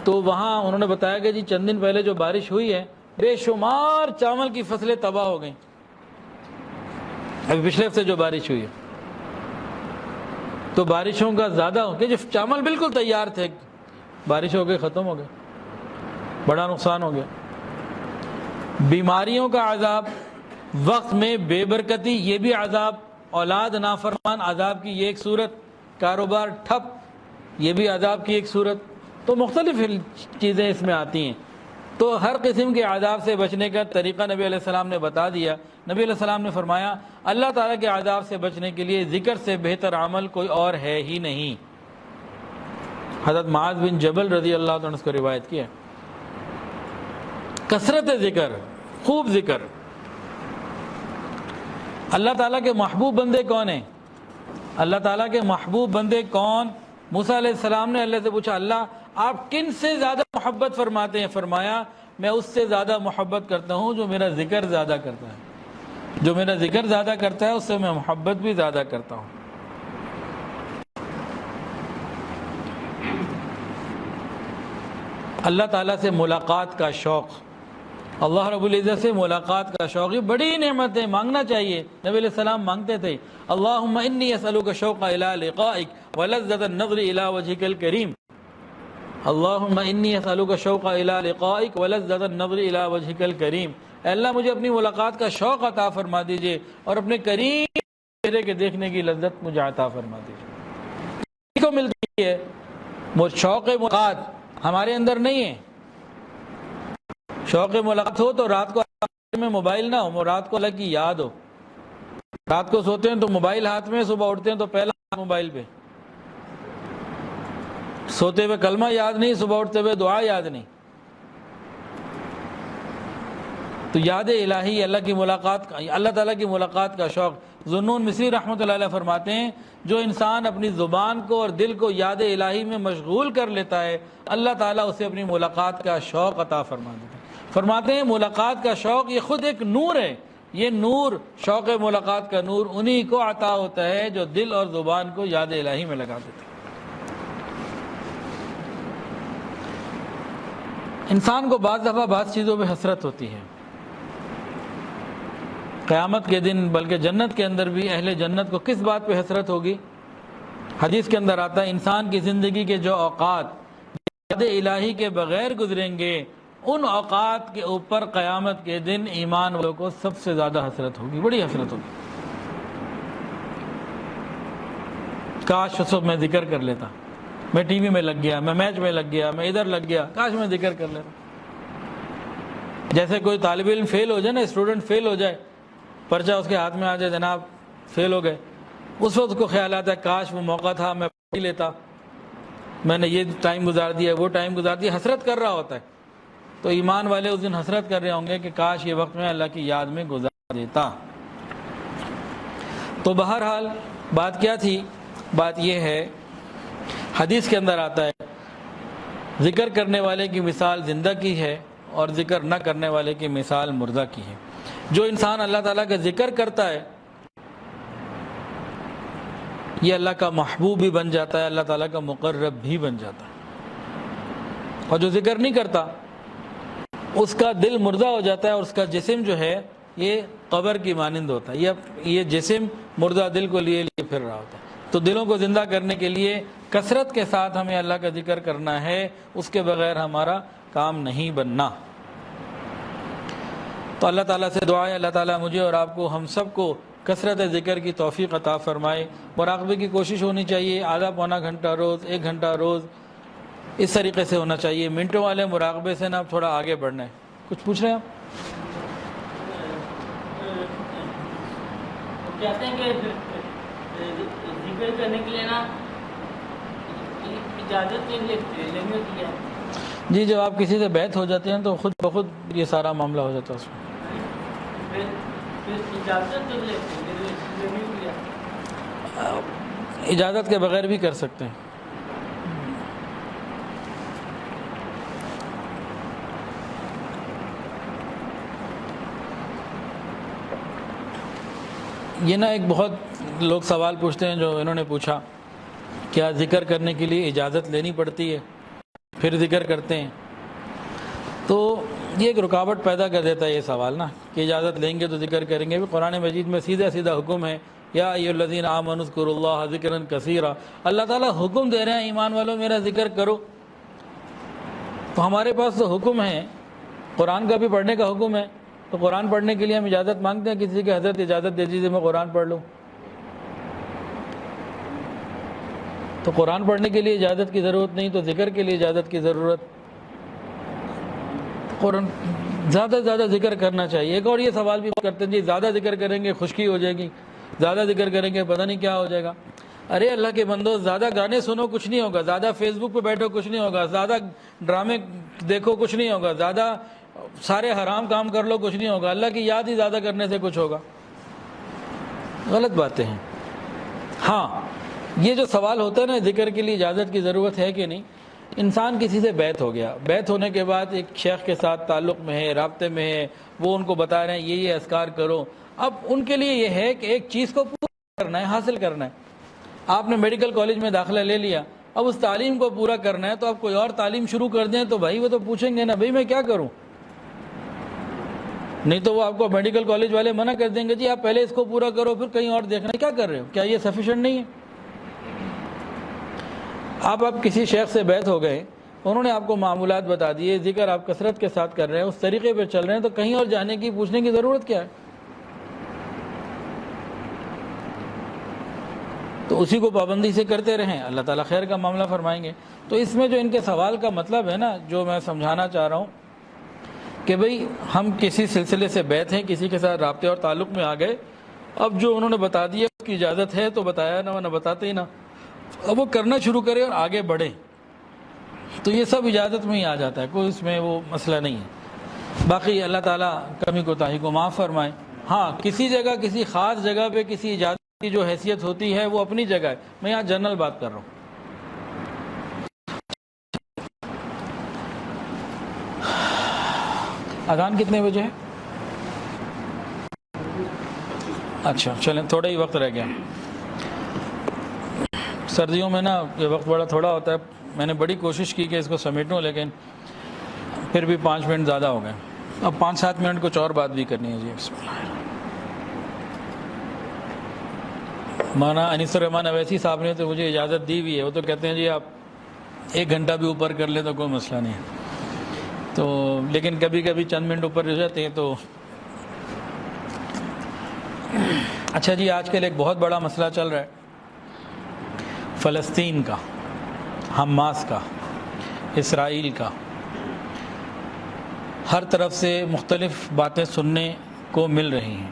تو وہاں انہوں نے بتایا کہ جی چند دن پہلے جو بارش ہوئی ہے بے شمار چاول کی فصلیں تباہ ہو گئیں، ابھی پچھلے ہفتے جو بارش ہوئی ہے، تو بارشوں کا زیادہ ہو کہ جو چاول بالکل تیار تھے، بارش ہو گئی، ختم ہو گئے، بڑا نقصان ہو گیا۔ بیماریوں کا عذاب، وقت میں بے برکتی، یہ بھی عذاب، اولاد نافرمان، عذاب کی یہ ایک صورت، کاروبار ٹھپ، یہ بھی عذاب کی ایک صورت، تو مختلف چیزیں اس میں آتی ہیں۔ تو ہر قسم کے عذاب سے بچنے کا طریقہ نبی علیہ السلام نے بتا دیا۔ نبی علیہ السلام نے فرمایا اللہ تعالیٰ کے عذاب سے بچنے کے لیے ذکر سے بہتر عمل کوئی اور ہے ہی نہیں۔ حضرت معاذ بن جبل رضی اللہ عنہ اس کو روایت کیا۔ کثرت ذکر، خوب ذکر۔ اللہ تعالیٰ کے محبوب بندے کون ہیں؟ اللہ تعالیٰ کے محبوب بندے کون؟ موسیٰ علیہ السلام نے اللہ سے پوچھا اللہ آپ کن سے زیادہ محبت فرماتے ہیں؟ فرمایا میں اس سے زیادہ محبت کرتا ہوں جو میرا ذکر زیادہ کرتا ہے۔ جو میرا ذکر زیادہ کرتا ہے اس سے میں محبت بھی زیادہ کرتا ہوں۔ اللہ تعالیٰ سے ملاقات کا شوق، اللہ رب العزت سے ملاقات کا شوق، یہ بڑی نعمت ہے، مانگنا چاہیے۔ نبی علیہ السلام مانگتے تھے اللہم انی اسألک شوق الی لقائک ولذۃ النظر الی وجہک الکریم، اللہم انی اسألک شوق الی لقائک ولذۃ النظر الی وجہک الکریم، اے اللہ مجھے اپنی ملاقات کا شوق عطا فرما دیجئے اور اپنے کریم چہرے کے دیکھنے کی لذت مجھے عطا فرما دیجئے۔ کسی کو ملتی ہے شوق ملاقات، ہمارے اندر نہیں ہے۔ شوق ملاقات ہو تو رات کو میں موبائل نہ ہو، رات کو اللہ کی یاد ہو۔ رات کو سوتے ہیں تو موبائل ہاتھ میں، صبح اٹھتے ہیں تو پہلا موبائل پہ، سوتے ہوئے کلمہ یاد نہیں، صبح اٹھتے ہوئے دعا یاد نہیں۔ تو یاد الہی، اللہ کی ملاقات، اللہ تعالیٰ کی ملاقات کا شوق۔ ذو مصری رحمۃ اللہ علیہ فرماتے ہیں جو انسان اپنی زبان کو اور دل کو یاد الہی میں مشغول کر لیتا ہے اللہ تعالیٰ اسے اپنی ملاقات کا شوق عطا فرما دیتا ہے۔ فرماتے ہیں ملاقات کا شوق یہ خود ایک نور ہے، یہ نور، شوق ملاقات کا نور انہی کو عطا ہوتا ہے جو دل اور زبان کو یاد الہی میں لگا دیتے ہیں۔ انسان کو بعض دفعہ بعض چیزوں پہ حسرت ہوتی ہے۔ قیامت کے دن بلکہ جنت کے اندر بھی اہل جنت کو کس بات پہ حسرت ہوگی؟ حدیث کے اندر آتا ہے انسان کی زندگی کے جو اوقات یاد الہی کے بغیر گزریں گے ان اوقات کے اوپر قیامت کے دن ایمان والوں کو سب سے زیادہ حسرت ہوگی، بڑی حسرت ہوگی۔ کاش اس وقت میں ذکر کر لیتا، میں ٹی وی میں لگ گیا، میں میچ میں لگ گیا، میں ادھر لگ گیا، کاش میں ذکر کر لیتا۔ جیسے کوئی طالب علم فیل ہو جائے نا، اسٹوڈنٹ فیل ہو جائے، پرچہ اس کے ہاتھ میں آ جائے جناب فیل ہو گئے، اس وقت کو خیال آتا ہے کاش وہ موقع تھا میں پڑھ لیتا، میں نے یہ ٹائم گزار دیا، وہ ٹائم گزار دیا، حسرت کر رہا ہوتا ہے۔ تو ایمان والے اس دن حسرت کر رہے ہوں گے کہ کاش یہ وقت میں اللہ کی یاد میں گزار دیتا۔ تو بہرحال بات کیا تھی؟ بات یہ ہے حدیث کے اندر آتا ہے ذکر کرنے والے کی مثال زندہ کی ہے اور ذکر نہ کرنے والے کی مثال مردہ کی ہے۔ جو انسان اللہ تعالیٰ کا ذکر کرتا ہے یہ اللہ کا محبوب بھی بن جاتا ہے، اللہ تعالیٰ کا مقرب بھی بن جاتا ہے، اور جو ذکر نہیں کرتا اس کا دل مردہ ہو جاتا ہے اور اس کا جسم جو ہے یہ قبر کی مانند ہوتا ہے، یہ جسم مردہ دل کو لیے پھر رہا ہوتا ہے۔ تو دلوں کو زندہ کرنے کے لیے کثرت کے ساتھ ہمیں اللہ کا ذکر کرنا ہے، اس کے بغیر ہمارا کام نہیں بننا۔ تو اللہ تعالیٰ سے دعا ہے اللہ تعالیٰ مجھے اور آپ کو، ہم سب کو کثرت ذکر کی توفیق عطا فرمائے۔ مراقبے کی کوشش ہونی چاہیے، آدھا پونا گھنٹہ روز، 1 گھنٹہ روز، اس طریقے سے ہونا چاہیے۔ منٹوں والے مراقبے سے نا اب تھوڑا آگے بڑھنا ہے۔ کچھ پوچھ رہے ہیں آپ؟ کہتے ہیں کہ ذکر کرنے کے لیے نا اجازت لینے کی ہے۔ جی جب آپ کسی سے بیعت ہو جاتے ہیں تو خود بخود یہ سارا معاملہ ہو جاتا ہے اس میں۔ اجازت کے بغیر بھی کر سکتے ہیں۔ یہ نا ایک بہت لوگ سوال پوچھتے ہیں جو انہوں نے پوچھا کیا ذکر کرنے کے لیے اجازت لینی پڑتی ہے پھر ذکر کرتے ہیں؟ تو یہ ایک رکاوٹ پیدا کر دیتا ہے یہ سوال نا کہ اجازت لیں گے تو ذکر کریں گے۔ قرآن مجید میں سیدھا سیدھا حکم ہے یا ایھا الذین آمنوا اذکروا اللہ ذکرا کثیرا، اللہ تعالیٰ حکم دے رہے ہیں ایمان والوں میرا ذکر کرو۔ تو ہمارے پاس تو حکم ہے، قرآن کا بھی پڑھنے کا حکم ہے، تو قرآن پڑھنے کے لیے ہم اجازت مانگتے ہیں کسی کے، حضرت اجازت دے دیجیے میں قرآن پڑھ لوں۔ تو قرآن پڑھنے کے لیے اجازت کی ضرورت نہیں تو ذکر کے لیے اجازت کی ضرورت۔ قرآن زیادہ سے زیادہ ذکر کرنا چاہیے. ایک اور یہ سوال بھی کرتے ہیں جی زیادہ ذکر کریں گے خشکی ہو جائے گی, زیادہ ذکر کریں گے پتہ نہیں کیا ہو جائے گا. ارے اللہ کے بندو, زیادہ گانے سنو کچھ نہیں ہوگا, زیادہ فیس بک پہ بیٹھو کچھ نہیں ہوگا, زیادہ ڈرامے دیکھو کچھ نہیں ہوگا, زیادہ سارے حرام کام کر لو کچھ نہیں ہوگا. اللہ کی یاد ہی زیادہ کرنے سے کچھ ہوگا؟ غلط باتیں ہیں. ہاں یہ جو سوال ہوتا ہے نا ذکر کے لیے اجازت کی ضرورت ہے کہ نہیں, انسان کسی سے بیعت ہو گیا, بیعت ہونے کے بعد ایک شیخ کے ساتھ تعلق میں ہے, رابطے میں ہے, وہ ان کو بتا رہے ہیں یہ اذکار کرو. اب ان کے لیے یہ ہے کہ ایک چیز کو پورا کرنا ہے, حاصل کرنا ہے. آپ نے میڈیکل کالج میں داخلہ لے لیا, اب اس تعلیم کو پورا کرنا ہے, تو آپ کوئی اور تعلیم شروع کر دیں تو بھائی وہ تو پوچھیں گے نا بھائی میں کیا کروں. نہیں تو وہ آپ کو میڈیکل کالج والے منع کر دیں گے جی آپ پہلے اس کو پورا کرو پھر کہیں اور دیکھنا, کیا کر رہے ہو, کیا یہ سفیشینٹ نہیں ہے؟ آپ کسی شیخ سے بیعت ہو گئے, انہوں نے آپ کو معمولات بتا دیے, ذکر آپ کثرت کے ساتھ کر رہے ہیں, اس طریقے پہ چل رہے ہیں, تو کہیں اور جانے کی پوچھنے کی ضرورت کیا ہے؟ تو اسی کو پابندی سے کرتے رہیں, اللہ تعالیٰ خیر کا معاملہ فرمائیں گے. تو اس میں جو ان کے سوال کا مطلب ہے نا, جو میں سمجھانا چاہ رہا ہوں کہ بھئی ہم کسی سلسلے سے بیعت ہیں, کسی کے ساتھ رابطے اور تعلق میں آ گئے, اب جو انہوں نے بتا دیا اس کی اجازت ہے تو بتایا, نہ بتاتے ہی نا, اب وہ کرنا شروع کرے اور آگے بڑھے, تو یہ سب اجازت میں ہی آ جاتا ہے, کوئی اس میں وہ مسئلہ نہیں ہے. باقی اللہ تعالیٰ کمی کوتاہی کو معاف فرمائے. ہاں کسی جگہ کسی خاص جگہ پہ کسی اجازت کی جو حیثیت ہوتی ہے وہ اپنی جگہ ہے, میں یہاں جنرل بات کر رہا ہوں. اذان کتنے بجے ہے؟ اچھا چلیں, تھوڑا ہی وقت رہ گیا. سردیوں میں نا یہ وقت بڑا تھوڑا ہوتا ہے, میں نے بڑی کوشش کی کہ اس کو سمیٹوں, لیکن پھر بھی 5 منٹ زیادہ ہو گئے. اب 5-7 منٹ کچھ اور بات بھی کرنی ہے. جی بسم اللہ. مانا انیس الرحمن اویسی صاحب نے تو مجھے اجازت دی ہوئی ہے, وہ تو کہتے ہیں جی آپ 1 گھنٹہ بھی اوپر کر لیں تو کوئی مسئلہ نہیں ہے, تو لیکن کبھی کبھی چند منٹ اوپر ہو جاتے ہیں تو. اچھا جی, آج کل ایک بہت بڑا مسئلہ چل رہا ہے فلسطین کا, حماس کا, اسرائیل کا. ہر طرف سے مختلف باتیں سننے کو مل رہی ہیں.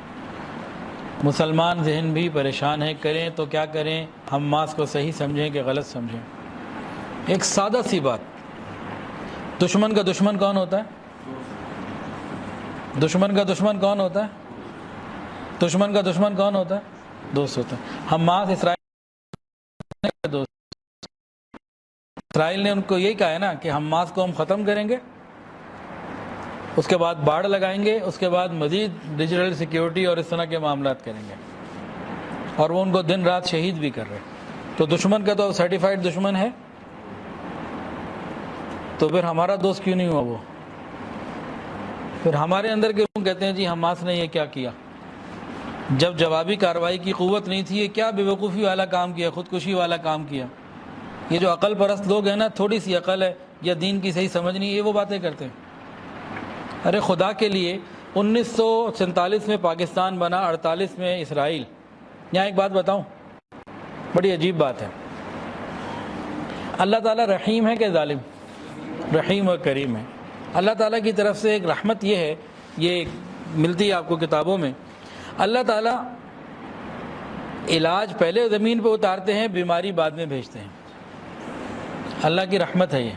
مسلمان ذہن بھی پریشان ہے, کریں تو کیا کریں, حماس کو صحیح سمجھیں کہ غلط سمجھیں. ایک سادہ سی بات, دشمن کا دشمن کون ہوتا ہے؟ دشمن کا دشمن کون ہوتا ہے؟ دشمن کا دشمن کون ہوتا ہے؟ دوست ہوتا ہے. حماس اسرائیل دوست, اسرائیل نے ان کو یہی کہا ہے نا کہ حماس کو ہم ختم کریں گے, اس کے بعد باڑ لگائیں گے, اس کے بعد مزید ڈیجیٹل سیکیورٹی اور اس طرح کے معاملات کریں گے, اور وہ ان کو دن رات شہید بھی کر رہے ہیں. تو دشمن کا تو سرٹیفائڈ دشمن ہے, تو پھر ہمارا دوست کیوں نہیں ہوا وہ؟ پھر ہمارے اندر کے لوگ کہتے ہیں جی حماس نے یہ کیا کیا, جب جوابی کارروائی کی قوت نہیں تھی, یہ کیا بے وقوفی والا کام کیا, خودکشی والا کام کیا. یہ جو عقل پرست لوگ ہیں نا, تھوڑی سی عقل ہے یا دین کی صحیح سمجھ نہیں, یہ وہ باتیں کرتے ہیں. ارے خدا کے لیے 1947 میں پاکستان بنا, 48 میں اسرائیل. یہاں ایک بات بتاؤں, بڑی عجیب بات ہے. اللہ تعالیٰ رحیم ہے کہ ظالم؟ رحیم اور کریم ہے. اللہ تعالیٰ کی طرف سے ایک رحمت یہ ہے, یہ ملتی ہے آپ کو کتابوں میں, اللہ تعالیٰ علاج پہلے زمین پہ اتارتے ہیں, بیماری بعد میں بھیجتے ہیں. اللہ کی رحمت ہے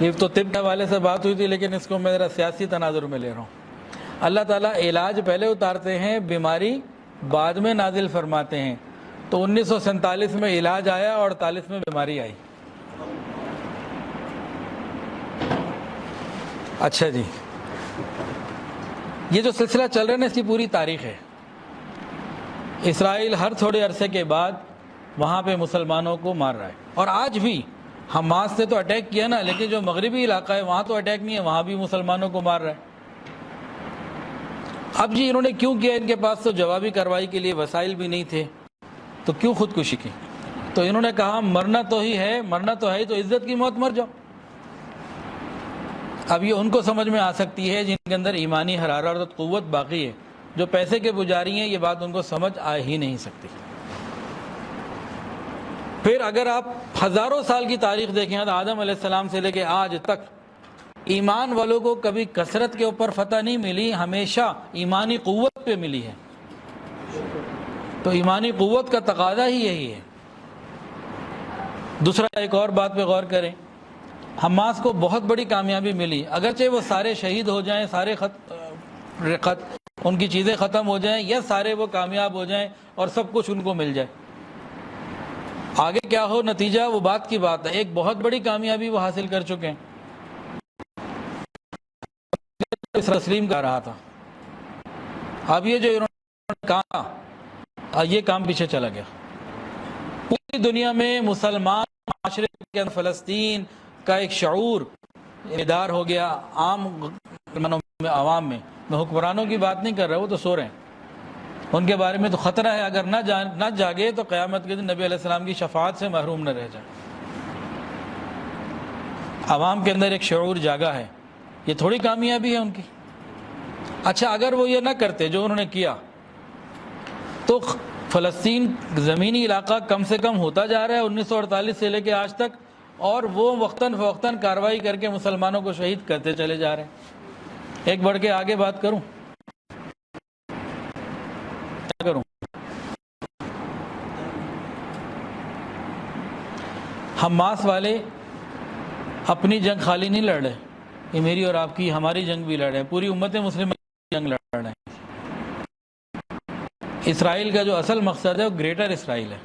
یہ تو طب کے حوالے سے بات ہوئی تھی, لیکن اس کو میں ذرا سیاسی تناظر میں لے رہا ہوں. اللہ تعالیٰ علاج پہلے اتارتے ہیں, بیماری بعد میں نازل فرماتے ہیں. تو 1947 میں علاج آیا اور 48 میں بیماری آئی. اچھا جی, یہ جو سلسلہ چل رہا ہے نا, اس کی پوری تاریخ ہے. اسرائیل ہر تھوڑے عرصے کے بعد وہاں پہ مسلمانوں کو مار رہا ہے, اور آج بھی حماس نے تو اٹیک کیا نا, لیکن جو مغربی علاقہ ہے وہاں تو اٹیک نہیں ہے, وہاں بھی مسلمانوں کو مار رہا ہے. اب جی انہوں نے کیوں کیا؟ ان کے پاس تو جوابی کارروائی کے لیے وسائل بھی نہیں تھے, تو کیوں خودکشی کی؟ تو انہوں نے کہا مرنا تو ہی ہے, مرنا تو ہے, تو عزت کی موت مر جاؤ. اب یہ ان کو سمجھ میں آ سکتی ہے جن کے اندر ایمانی حرارت اور قوت باقی ہے. جو پیسے کے پجاری ہیں, یہ بات ان کو سمجھ آ ہی نہیں سکتی. پھر اگر آپ ہزاروں سال کی تاریخ دیکھیں تو آدم علیہ السلام سے لے کے آج تک ایمان والوں کو کبھی کثرت کے اوپر فتح نہیں ملی، ہمیشہ ایمانی قوت پہ ملی ہے۔ تو ایمانی قوت کا تقاضا ہی یہی ہے۔ دوسرا ایک اور بات پہ غور کریں، حماس کو بہت بڑی کامیابی ملی، اگرچہ وہ سارے شہید ہو جائیں، سارے ان کی چیزیں ختم ہو جائیں، یا سارے وہ کامیاب ہو جائیں اور سب کچھ ان کو مل جائے، آگے کیا ہو نتیجہ وہ بات کی بات ہے۔ ایک بہت بڑی کامیابی وہ حاصل کر چکے ہیں۔ تسلیم کر رہا تھا، اب یہ جو انہوں نے کہا یہ کام پیچھے چلا گیا۔ پوری دنیا میں مسلمان معاشرے کے اندر فلسطین کا ایک شعور بیدار ہو گیا، عوام میں۔ میں حکمرانوں کی بات نہیں کر رہا، وہ تو سو رہے ہیں، ان کے بارے میں تو خطرہ ہے، اگر نہ جاگے تو قیامت کے دن نبی علیہ السلام کی شفاعت سے محروم نہ رہ جائے۔ عوام کے اندر ایک شعور جاگا ہے، یہ تھوڑی کامیابی ہے ان کی۔ اچھا اگر وہ یہ نہ کرتے جو انہوں نے کیا، تو فلسطین زمینی علاقہ کم سے کم ہوتا جا رہا ہے 1948 سے لے کے آج تک، اور وہ وقتاً فوقتاً کارروائی کر کے مسلمانوں کو شہید کرتے چلے جا رہے ہیں۔ ایک بڑھ کے آگے بات کروں، حماس والے اپنی جنگ خالی نہیں لڑ رہے، یہ میری اور آپ کی ہماری جنگ بھی لڑ رہے ہیں، پوری امت مسلمہ جنگ لڑ رہے ہیں۔ اسرائیل کا جو اصل مقصد ہے وہ گریٹر اسرائیل ہے،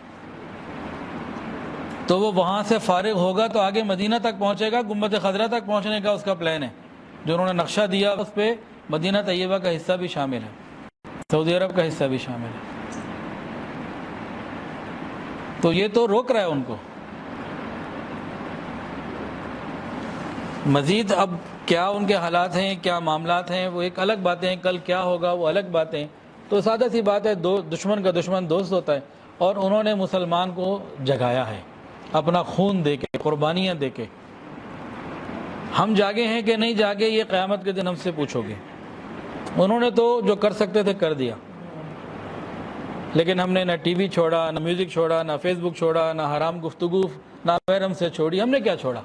تو وہ وہاں سے فارغ ہوگا تو آگے مدینہ تک پہنچے گا، گنبد خضرا تک پہنچنے کا اس کا پلان ہے، جو انہوں نے نقشہ دیا اس پہ مدینہ طیبہ کا حصہ بھی شامل ہے، سعودی عرب کا حصہ بھی شامل ہے۔ تو یہ تو روک رہا ہے ان کو۔ مزید اب کیا ان کے حالات ہیں، کیا معاملات ہیں، وہ ایک الگ باتیں ہیں، کل کیا ہوگا وہ الگ باتیں۔ تو سادہ سی بات ہے، دشمن کا دشمن دوست ہوتا ہے، اور انہوں نے مسلمان کو جگایا ہے اپنا خون دے کے، قربانیاں دے کے۔ ہم جاگے ہیں کہ نہیں جاگے یہ قیامت کے دن ہم سے پوچھو گے۔ انہوں نے تو جو کر سکتے تھے کر دیا، لیکن ہم نے نہ ٹی وی چھوڑا، نہ میوزک چھوڑا، نہ فیس بک چھوڑا، نہ حرام گفتگو نہ محرم سے چھوڑی۔ ہم نے کیا چھوڑا؟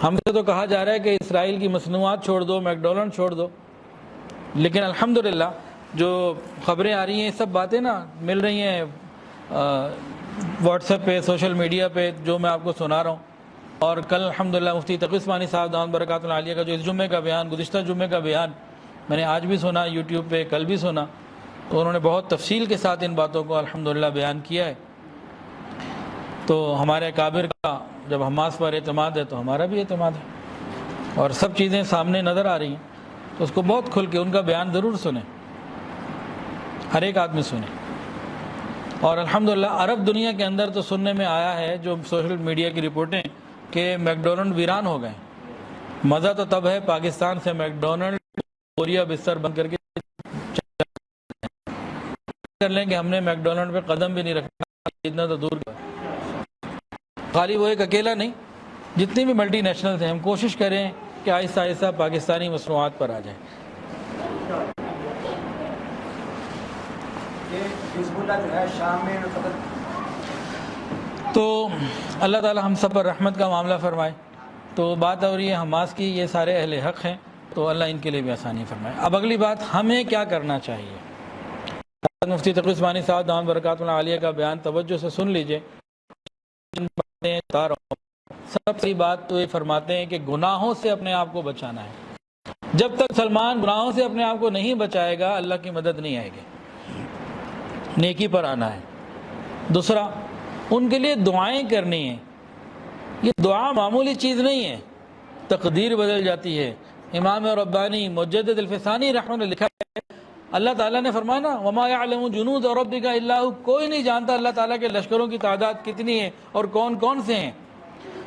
ہم سے تو کہا جا رہا ہے کہ اسرائیل کی مصنوعات چھوڑ دو، میک ڈونلڈ چھوڑ دو، لیکن الحمدللہ جو خبریں آ رہی ہیں، سب باتیں نا مل رہی ہیں واٹس ایپ پہ، سوشل میڈیا پہ، جو میں آپ کو سنا رہا ہوں۔ اور کل الحمدللہ مفتی تقی عثمانی صاحب دامت برکاتہ العالیہ کا جو اس جمعے کا بیان، گزشتہ جمعے کا بیان میں نے آج بھی سنا یوٹیوب پہ، کل بھی سنا، تو انہوں نے بہت تفصیل کے ساتھ ان باتوں کو الحمدللہ بیان کیا ہے۔ تو ہمارے اکابر کا جب حماس پر اعتماد ہے تو ہمارا بھی اعتماد ہے، اور سب چیزیں سامنے نظر آ رہی ہیں، تو اس کو بہت کھل کے ان کا بیان ضرور سنیں، ہر ایک آدمی سنیں۔ اور الحمدللہ عرب دنیا کے اندر تو سننے میں آیا ہے، جو سوشل میڈیا کی رپورٹیں، کہ میک ڈونلڈ ویران ہو گئے۔ مزہ تو تب ہے پاکستان سے میک ڈونلڈ بوریا بستر بند کر کے کر لیں کہ ہم نے میک ڈونلڈ پہ قدم بھی نہیں رکھنا، اتنا تو دور کا۔ خالی وہ ایک اکیلا نہیں، جتنی بھی ملٹی نیشنلز ہیں، ہم کوشش کریں کہ آہستہ آہستہ پاکستانی مصنوعات پر آ جائیں۔ تو اللہ تعالی ہم سب پر رحمت کا معاملہ فرمائے۔ تو بات ہو رہی ہے حماس کی، یہ سارے اہل حق ہیں، تو اللہ ان کے لیے بھی آسانی فرمائے۔ اب اگلی بات، ہمیں کیا کرنا چاہیے؟ مفتی تقی عثمانی صاحب دامت برکاتہ العالیہ کا بیان توجہ سے سن لیجئے۔ سب سے بات تو یہ فرماتے ہیں کہ گناہوں سے اپنے آپ کو بچانا ہے۔ جب تک مسلمان گناہوں سے اپنے آپ کو نہیں بچائے گا، اللہ کی مدد نہیں آئے گی، نیکی پر آنا ہے۔ دوسرا، ان کے لیے دعائیں کرنی ہیں۔ یہ دعا معمولی چیز نہیں ہے، تقدیر بدل جاتی ہے۔ امام ربانی مجدد الفسانی رحمہ اللہ لکھا ہے، اللہ تعالیٰ نے فرمایا نا وَمَا يَعْلَمُ جُنُودَ رَبِّكَ إِلَّا هُوَ، کوئی نہیں جانتا اللہ تعالیٰ کے لشکروں کی تعداد کتنی ہے اور کون کون سے ہیں۔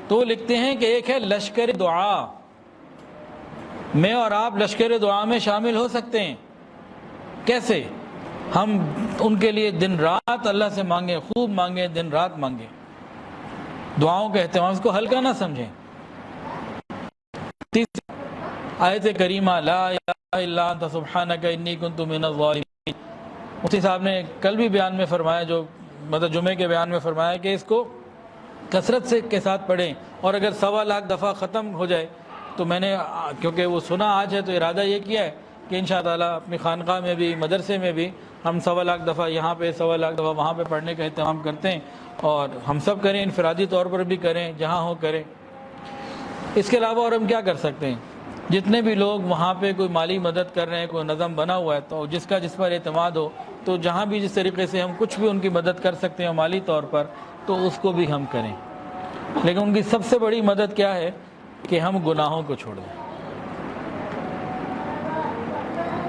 تو وہ لکھتے ہیں کہ ایک ہے لشکر دعا، میں اور آپ لشکر دعا میں شامل ہو سکتے ہیں۔ کیسے؟ ہم ان کے لیے دن رات اللہ سے مانگیں، خوب مانگیں، دن رات مانگیں، دعاؤں کے اہتمام، اس کو ہلکا نہ سمجھیں۔ تیسری آیت کریمہ لا الہ الا انت سبحانک انی کنت من الظالمین، مفتی صاحب نے کل بھی بیان میں فرمایا، جو مطلب جمعے کے بیان میں فرمایا کہ اس کو کثرت سے کے ساتھ پڑھیں، اور اگر 1.25 لاکھ دفعہ ختم ہو جائے تو میں نے کیونکہ وہ سنا آج ہے تو ارادہ یہ کیا ہے کہ انشاءاللہ اپنی خانقاہ میں بھی مدرسے میں بھی ہم 1.25 لاکھ دفعہ یہاں پہ 1.25 لاکھ دفعہ وہاں پہ پڑھنے کا اہتمام کرتے ہیں، اور ہم سب کریں، انفرادی طور پر بھی کریں، جہاں ہو کریں۔ اس کے علاوہ اور ہم کیا کر سکتے ہیں؟ جتنے بھی لوگ وہاں پہ کوئی مالی مدد کر رہے ہیں، کوئی نظم بنا ہوا ہے تو جس پر اعتماد ہو، تو جہاں بھی جس طریقے سے ہم کچھ بھی ان کی مدد کر سکتے ہیں مالی طور پر تو اس کو بھی ہم کریں۔ لیکن ان کی سب سے بڑی مدد کیا ہے کہ ہم گناہوں کو چھوڑ دیں،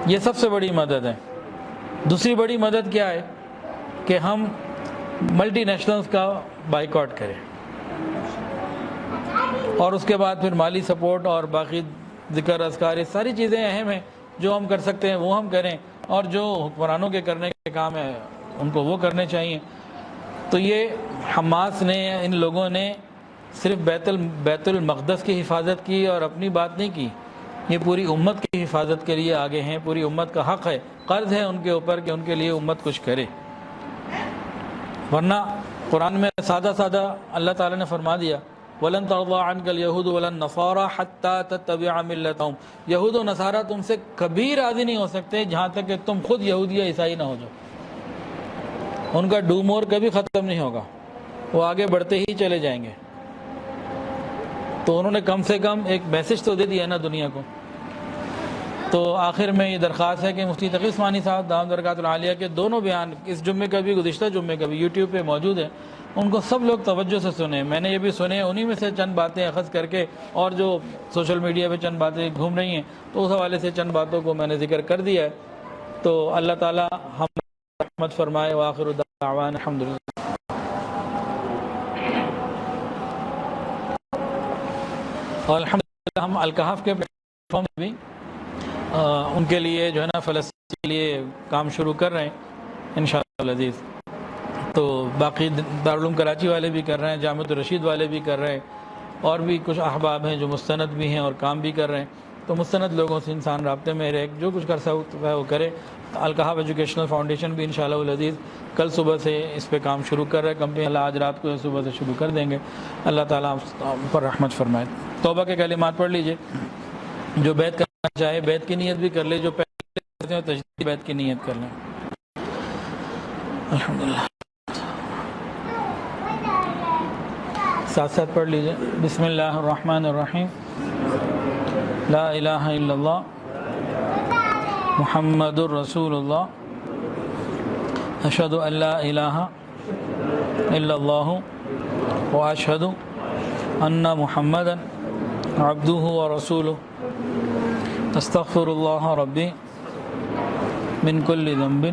یہ سب سے بڑی مدد ہے۔ دوسری بڑی مدد کیا ہے کہ ہم ملٹی نیشنلز کا بائیکاٹ کریں، اور اس کے بعد پھر مالی سپورٹ اور باقی ذکر اذکار، یہ ساری چیزیں اہم ہیں، جو ہم کر سکتے ہیں وہ ہم کریں، اور جو حکمرانوں کے کرنے کے کام ہے ان کو وہ کرنے چاہیے۔ تو یہ حماس نے، ان لوگوں نے صرف بیت المقدس کی حفاظت کی اور اپنی بات نہیں کی، یہ پوری امت کی حفاظت کے لیے آگے ہیں۔ پوری امت کا حق ہے، قرض ہے ان کے اوپر کہ ان کے لیے امت کچھ کرے، ورنہ قرآن میں سادہ اللہ تعالیٰ نے فرما دیا وَلَن تَرْضَىٰ عَنْكَ الْيَهُودُ وَلَا النَّصَارَىٰ حَتَّىٰ تَتَّبِعَ مِلَّتَهُمْ، یہود و نصارہ تم سے کبھی راضی نہیں ہو سکتے جہاں تک کہ تم خود یہودی یا عیسائی نہ ہو جاؤ۔ ان کا ڈومور کبھی ختم نہیں ہوگا، وہ آگے بڑھتے ہی چلے جائیں گے۔ تو انہوں نے کم سے کم ایک میسج تو دے دیا نا دنیا کو۔ تو آخر میں یہ درخواست ہے کہ مفتی تقی عثمانی صاحب دامت برکاتہ العالیہ کے دونوں بیان، اس جمعے کا بھی گزشتہ جمعے کا بھی یوٹیوب پہ موجود ہے، ان کو سب لوگ توجہ سے سنیں۔ میں نے یہ بھی سنے، انہی میں سے چند باتیں اخذ کر کے، اور جو سوشل میڈیا پہ چند باتیں گھوم رہی ہیں تو اس حوالے سے چند باتوں کو میں نے ذکر کر دیا ہے۔ تو اللہ تعالیٰ ہم رحمت فرمائے۔ وآخر دعوانا الحمدللہ۔ اور الحمدللہ ہم الکہف کے پلیٹ فارم بھی ان کے لیے جو ہے نا فلسطین کے لیے کام شروع کر رہے ہیں انشاءاللہ العزیز۔ تو باقی دارالعلوم کراچی والے بھی کر رہے ہیں، جامعۃ الرشید والے بھی کر رہے ہیں، اور بھی کچھ احباب ہیں جو مستند بھی ہیں اور کام بھی کر رہے ہیں۔ تو مستند لوگوں سے انسان رابطے میں رہے، جو کچھ کر سکتا ہے وہ کرے۔ الکہف ایجوکیشنل فاؤنڈیشن بھی انشاءاللہ العزیز کل صبح سے اس پہ کام شروع کر رہے ہیں، کمپنی اللہ آج رات کو صبح سے شروع کر دیں گے۔ اللہ تعالیٰ پر رحمت فرمائے۔ توبہ کے کلمات پڑھ لیجئے، جو بیعت کرنا چاہے بیعت کی نیت بھی کر لے، جو پہلے کرتے ہیں تجدید بیعت کی نیت کر لیں۔ الحمدللہ ساتھ ساتھ پڑھ لیجئے۔ بسم اللہ الرحمن الرحیم، لا الہ الا اللہ محمد الرسول اللہ، اشہد ان لا الہ الا اللہ واشہد ان محمدا عبدہ ورسولہ، استغفر اللہ ربی من کل ذنب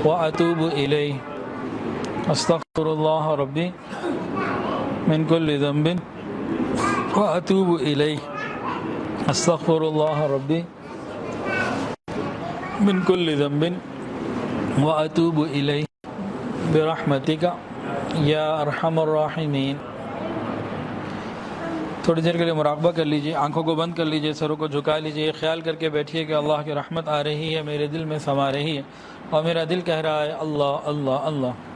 واتوب الیہ، استغفر اللہ ربی من کل ذنب واتوب الیہ، استغفر اللہ ربی من کل ذنب واتوب الیہ برحمتک یا ارحم الراحمین۔ تھوڑی دیر کے لیے مراقبہ کر لیجئے، آنکھوں کو بند کر لیجئے، سروں کو جھکا لیجئے، خیال کر کے بیٹھیے کہ اللہ کی رحمت آ رہی ہے، میرے دل میں سما رہی ہے، اور میرا دل کہہ رہا ہے اللہ اللہ اللہ۔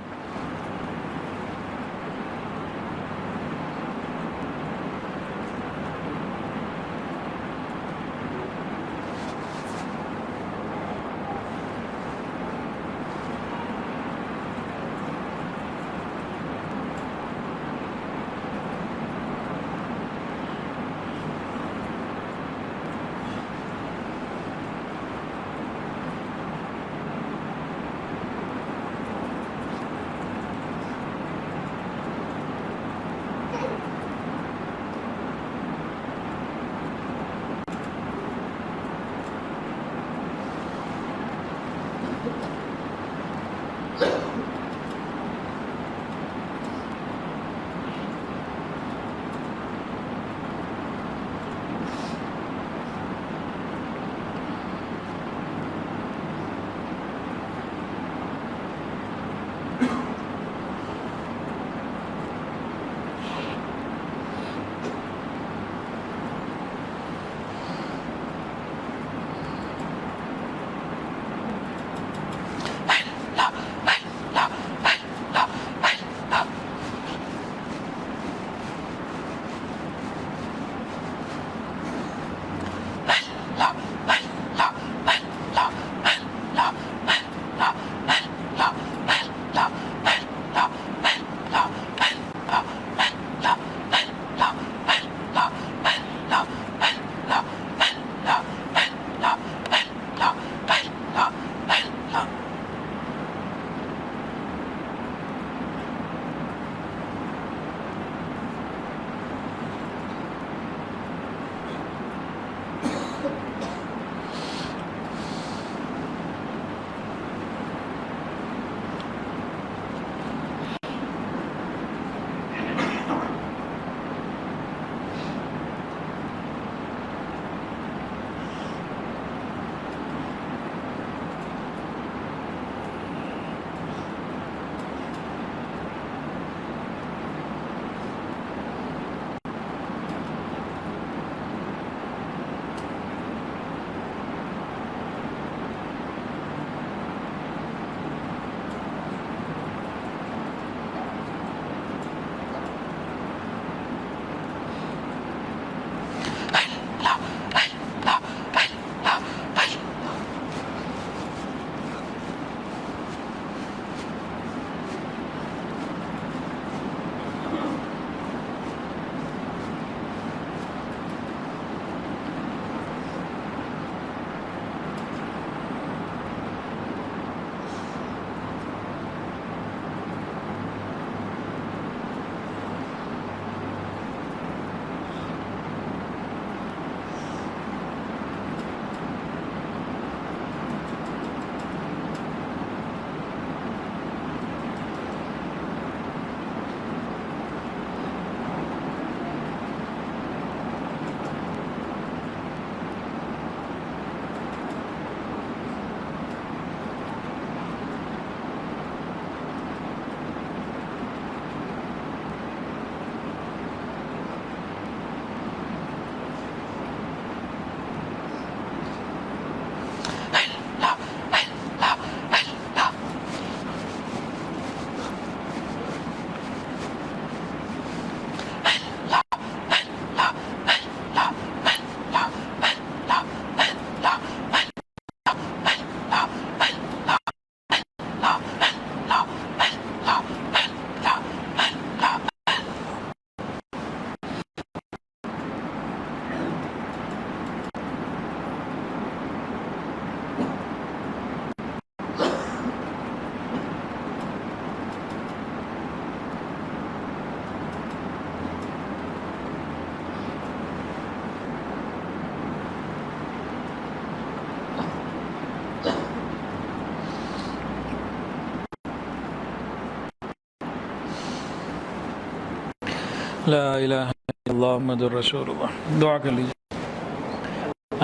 لا الہ الا اللہ محمد رسول اللہ. دعا کر لیجیے.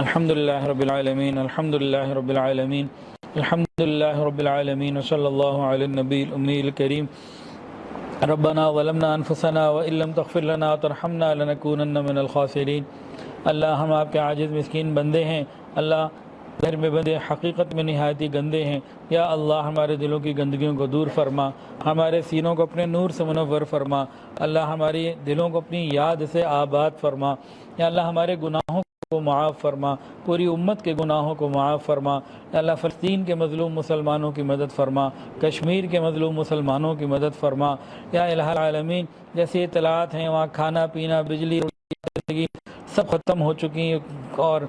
الحمدللہ رب العالمین الحمدللہ رب العالمین الحمدللہ رب العالمین وصلی اللہ علی النبی الامی الکریم. ربنا ظلمنا انفسنا وان لم تغفر لنا وترحمنا لنکونن من الخاسرین. اللہ ہم آپ کے عاجز مسکین بندے ہیں. اللہ ظاہر میں بندے حقیقت میں نہایت ہی گندے ہیں. یا اللہ ہمارے دلوں کی گندگیوں کو دور فرما, ہمارے سینوں کو اپنے نور سے منور فرما. اللہ ہماری دلوں کو اپنی یاد سے آباد فرما. یا اللہ ہمارے گناہوں کو معاف فرما, پوری امت کے گناہوں کو معاف فرما. یا اللہ فلسطین کے مظلوم مسلمانوں کی مدد فرما, کشمیر کے مظلوم مسلمانوں کی مدد فرما. یا الہ العالمین جیسی اطلاعات ہیں وہاں کھانا پینا بجلی سب ختم ہو چکی ہیں, اور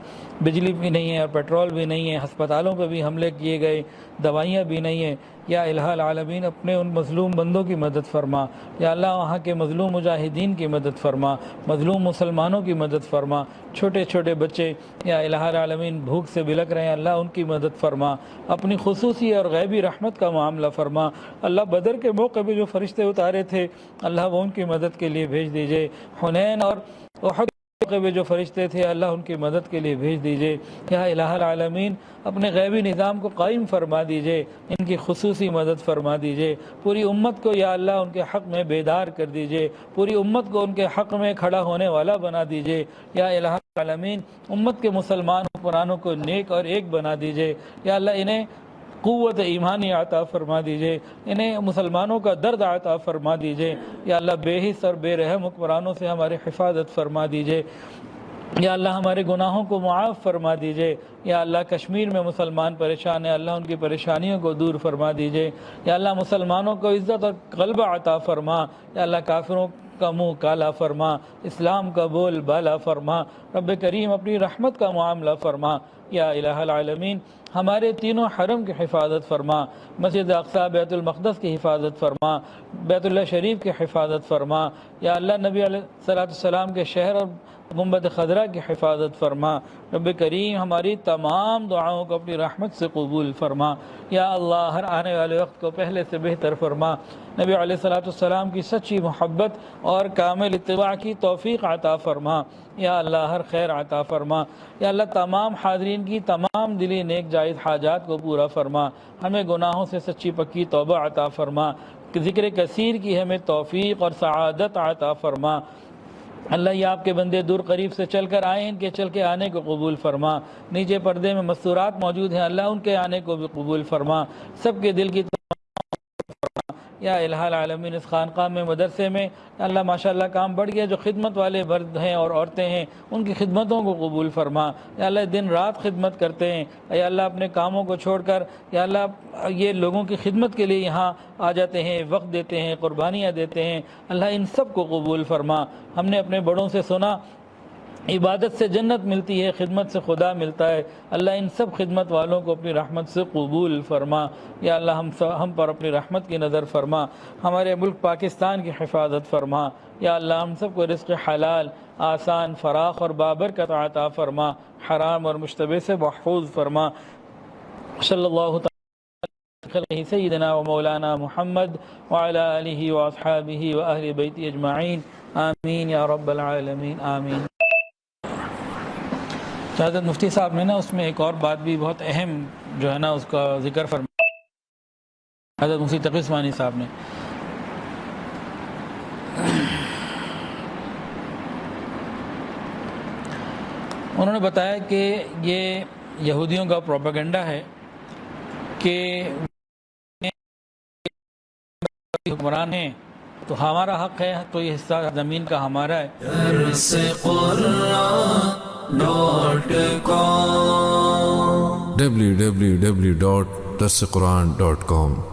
بجلی بھی نہیں ہے اور پیٹرول بھی نہیں ہے. ہسپتالوں پہ بھی حملے کیے گئے, دوائیاں بھی نہیں ہیں. یا الہ العالمین اپنے ان مظلوم بندوں کی مدد فرما. یا اللہ وہاں کے مظلوم مجاہدین کی مدد فرما, مظلوم مسلمانوں کی مدد فرما. چھوٹے چھوٹے بچے یا الہ العالمین بھوک سے بلک رہے ہیں, اللہ ان کی مدد فرما. اپنی خصوصی اور غیبی رحمت کا معاملہ فرما. اللہ بدر کے موقع پہ جو فرشتے اتارے تھے اللہ وہ ان کی مدد کے لیے بھیج دیجئے. حنین اور احد میں جو فرشتے تھے اللہ ان کی مدد کے لیے بھیج دیجئے. یا الہ العالمین اپنے غیبی نظام کو قائم فرما دیجئے, ان کی خصوصی مدد فرما دیجئے. پوری امت کو یا اللہ ان کے حق میں بیدار کر دیجئے, پوری امت کو ان کے حق میں کھڑا ہونے والا بنا دیجئے. یا الہ العالمین امت کے مسلمان حکمرانوں کو نیک اور ایک بنا دیجئے. یا اللہ انہیں قوت ایمانی عطا فرما دیجئے, انہیں مسلمانوں کا درد عطا فرما دیجئے. یا اللہ بے حس اور بے رحم حکمرانوں سے ہماری حفاظت فرما دیجئے. یا اللہ ہمارے گناہوں کو معاف فرما دیجئے. یا اللہ کشمیر میں مسلمان پریشان ہیں, اللہ ان کی پریشانیوں کو دور فرما دیجئے. یا اللہ مسلمانوں کو عزت اور غلبہ عطا فرما. یا اللہ کافروں کا منہ کالا فرما, اسلام کا بول بالا فرما. رب کریم اپنی رحمت کا معاملہ فرما. یا الہ العالمین ہمارے تینوں حرم کی حفاظت فرما, مسجد اقصی بیت المقدس کی حفاظت فرما, بیت اللہ شریف کی حفاظت فرما. یا اللہ نبی علیہ السلام کے شہر اور گنبد خضرا کی حفاظت فرما. رب کریم ہماری تمام دعاؤں کو اپنی رحمت سے قبول فرما. یا اللہ ہر آنے والے وقت کو پہلے سے بہتر فرما. نبی علیہ السلام کی سچی محبت اور کامل اتباع کی توفیق عطا فرما. یا اللہ ہر خیر عطا فرما. یا اللہ تمام حاضرین کی تمام دلی نیک جائز حاجات کو پورا فرما. ہمیں گناہوں سے سچی پکی توبہ عطا فرما. ذکر کثیر کی ہمیں توفیق اور سعادت عطا فرما. اللہ یہ آپ کے بندے دور قریب سے چل کر آئے, ان کے چل کے آنے کو قبول فرما. نیچے پردے میں مستورات موجود ہیں, اللہ ان کے آنے کو بھی قبول فرما. سب کے دل کی یا الہ العالمین اس خانقاہ میں مدرسے میں اللہ ماشاءاللہ کام بڑھ گیا, جو خدمت والے مرد ہیں اور عورتیں ہیں ان کی خدمتوں کو قبول فرما. یا اللہ دن رات خدمت کرتے ہیں, یا اللہ اپنے کاموں کو چھوڑ کر یا اللہ یہ لوگوں کی خدمت کے لیے یہاں آ جاتے ہیں, وقت دیتے ہیں, قربانیاں دیتے ہیں. اللہ ان سب کو قبول فرما. ہم نے اپنے بڑوں سے سنا عبادت سے جنت ملتی ہے, خدمت سے خدا ملتا ہے. اللہ ان سب خدمت والوں کو اپنی رحمت سے قبول فرما. یا اللہ ہم پر اپنی رحمت کی نظر فرما. ہمارے ملک پاکستان کی حفاظت فرما. یا اللہ ہم سب کو رزق حلال آسان فراخ اور بابرکت عطا فرما. حرام اور مشتبہ سے محفوظ فرما. صلی اللہ تعالی سیدنا و مولانا محمد وعلی آلہ واصحابہ واہل بیت اجمعین. آمین یا رب العالمین. آمین. حضرت مفتی صاحب نے نا اس میں ایک اور بات بھی بہت اہم جو ہے نا اس کا ذکر فرمایا. حضرت مفتی تقی عثمانی صاحب نے انہوں نے بتایا کہ یہ یہودیوں کا پروپیگنڈا ہے کہ حکمران ہیں تو ہمارا حق ہے, تو یہ حصہ زمین کا ہمارا ہے. www.darsequran.com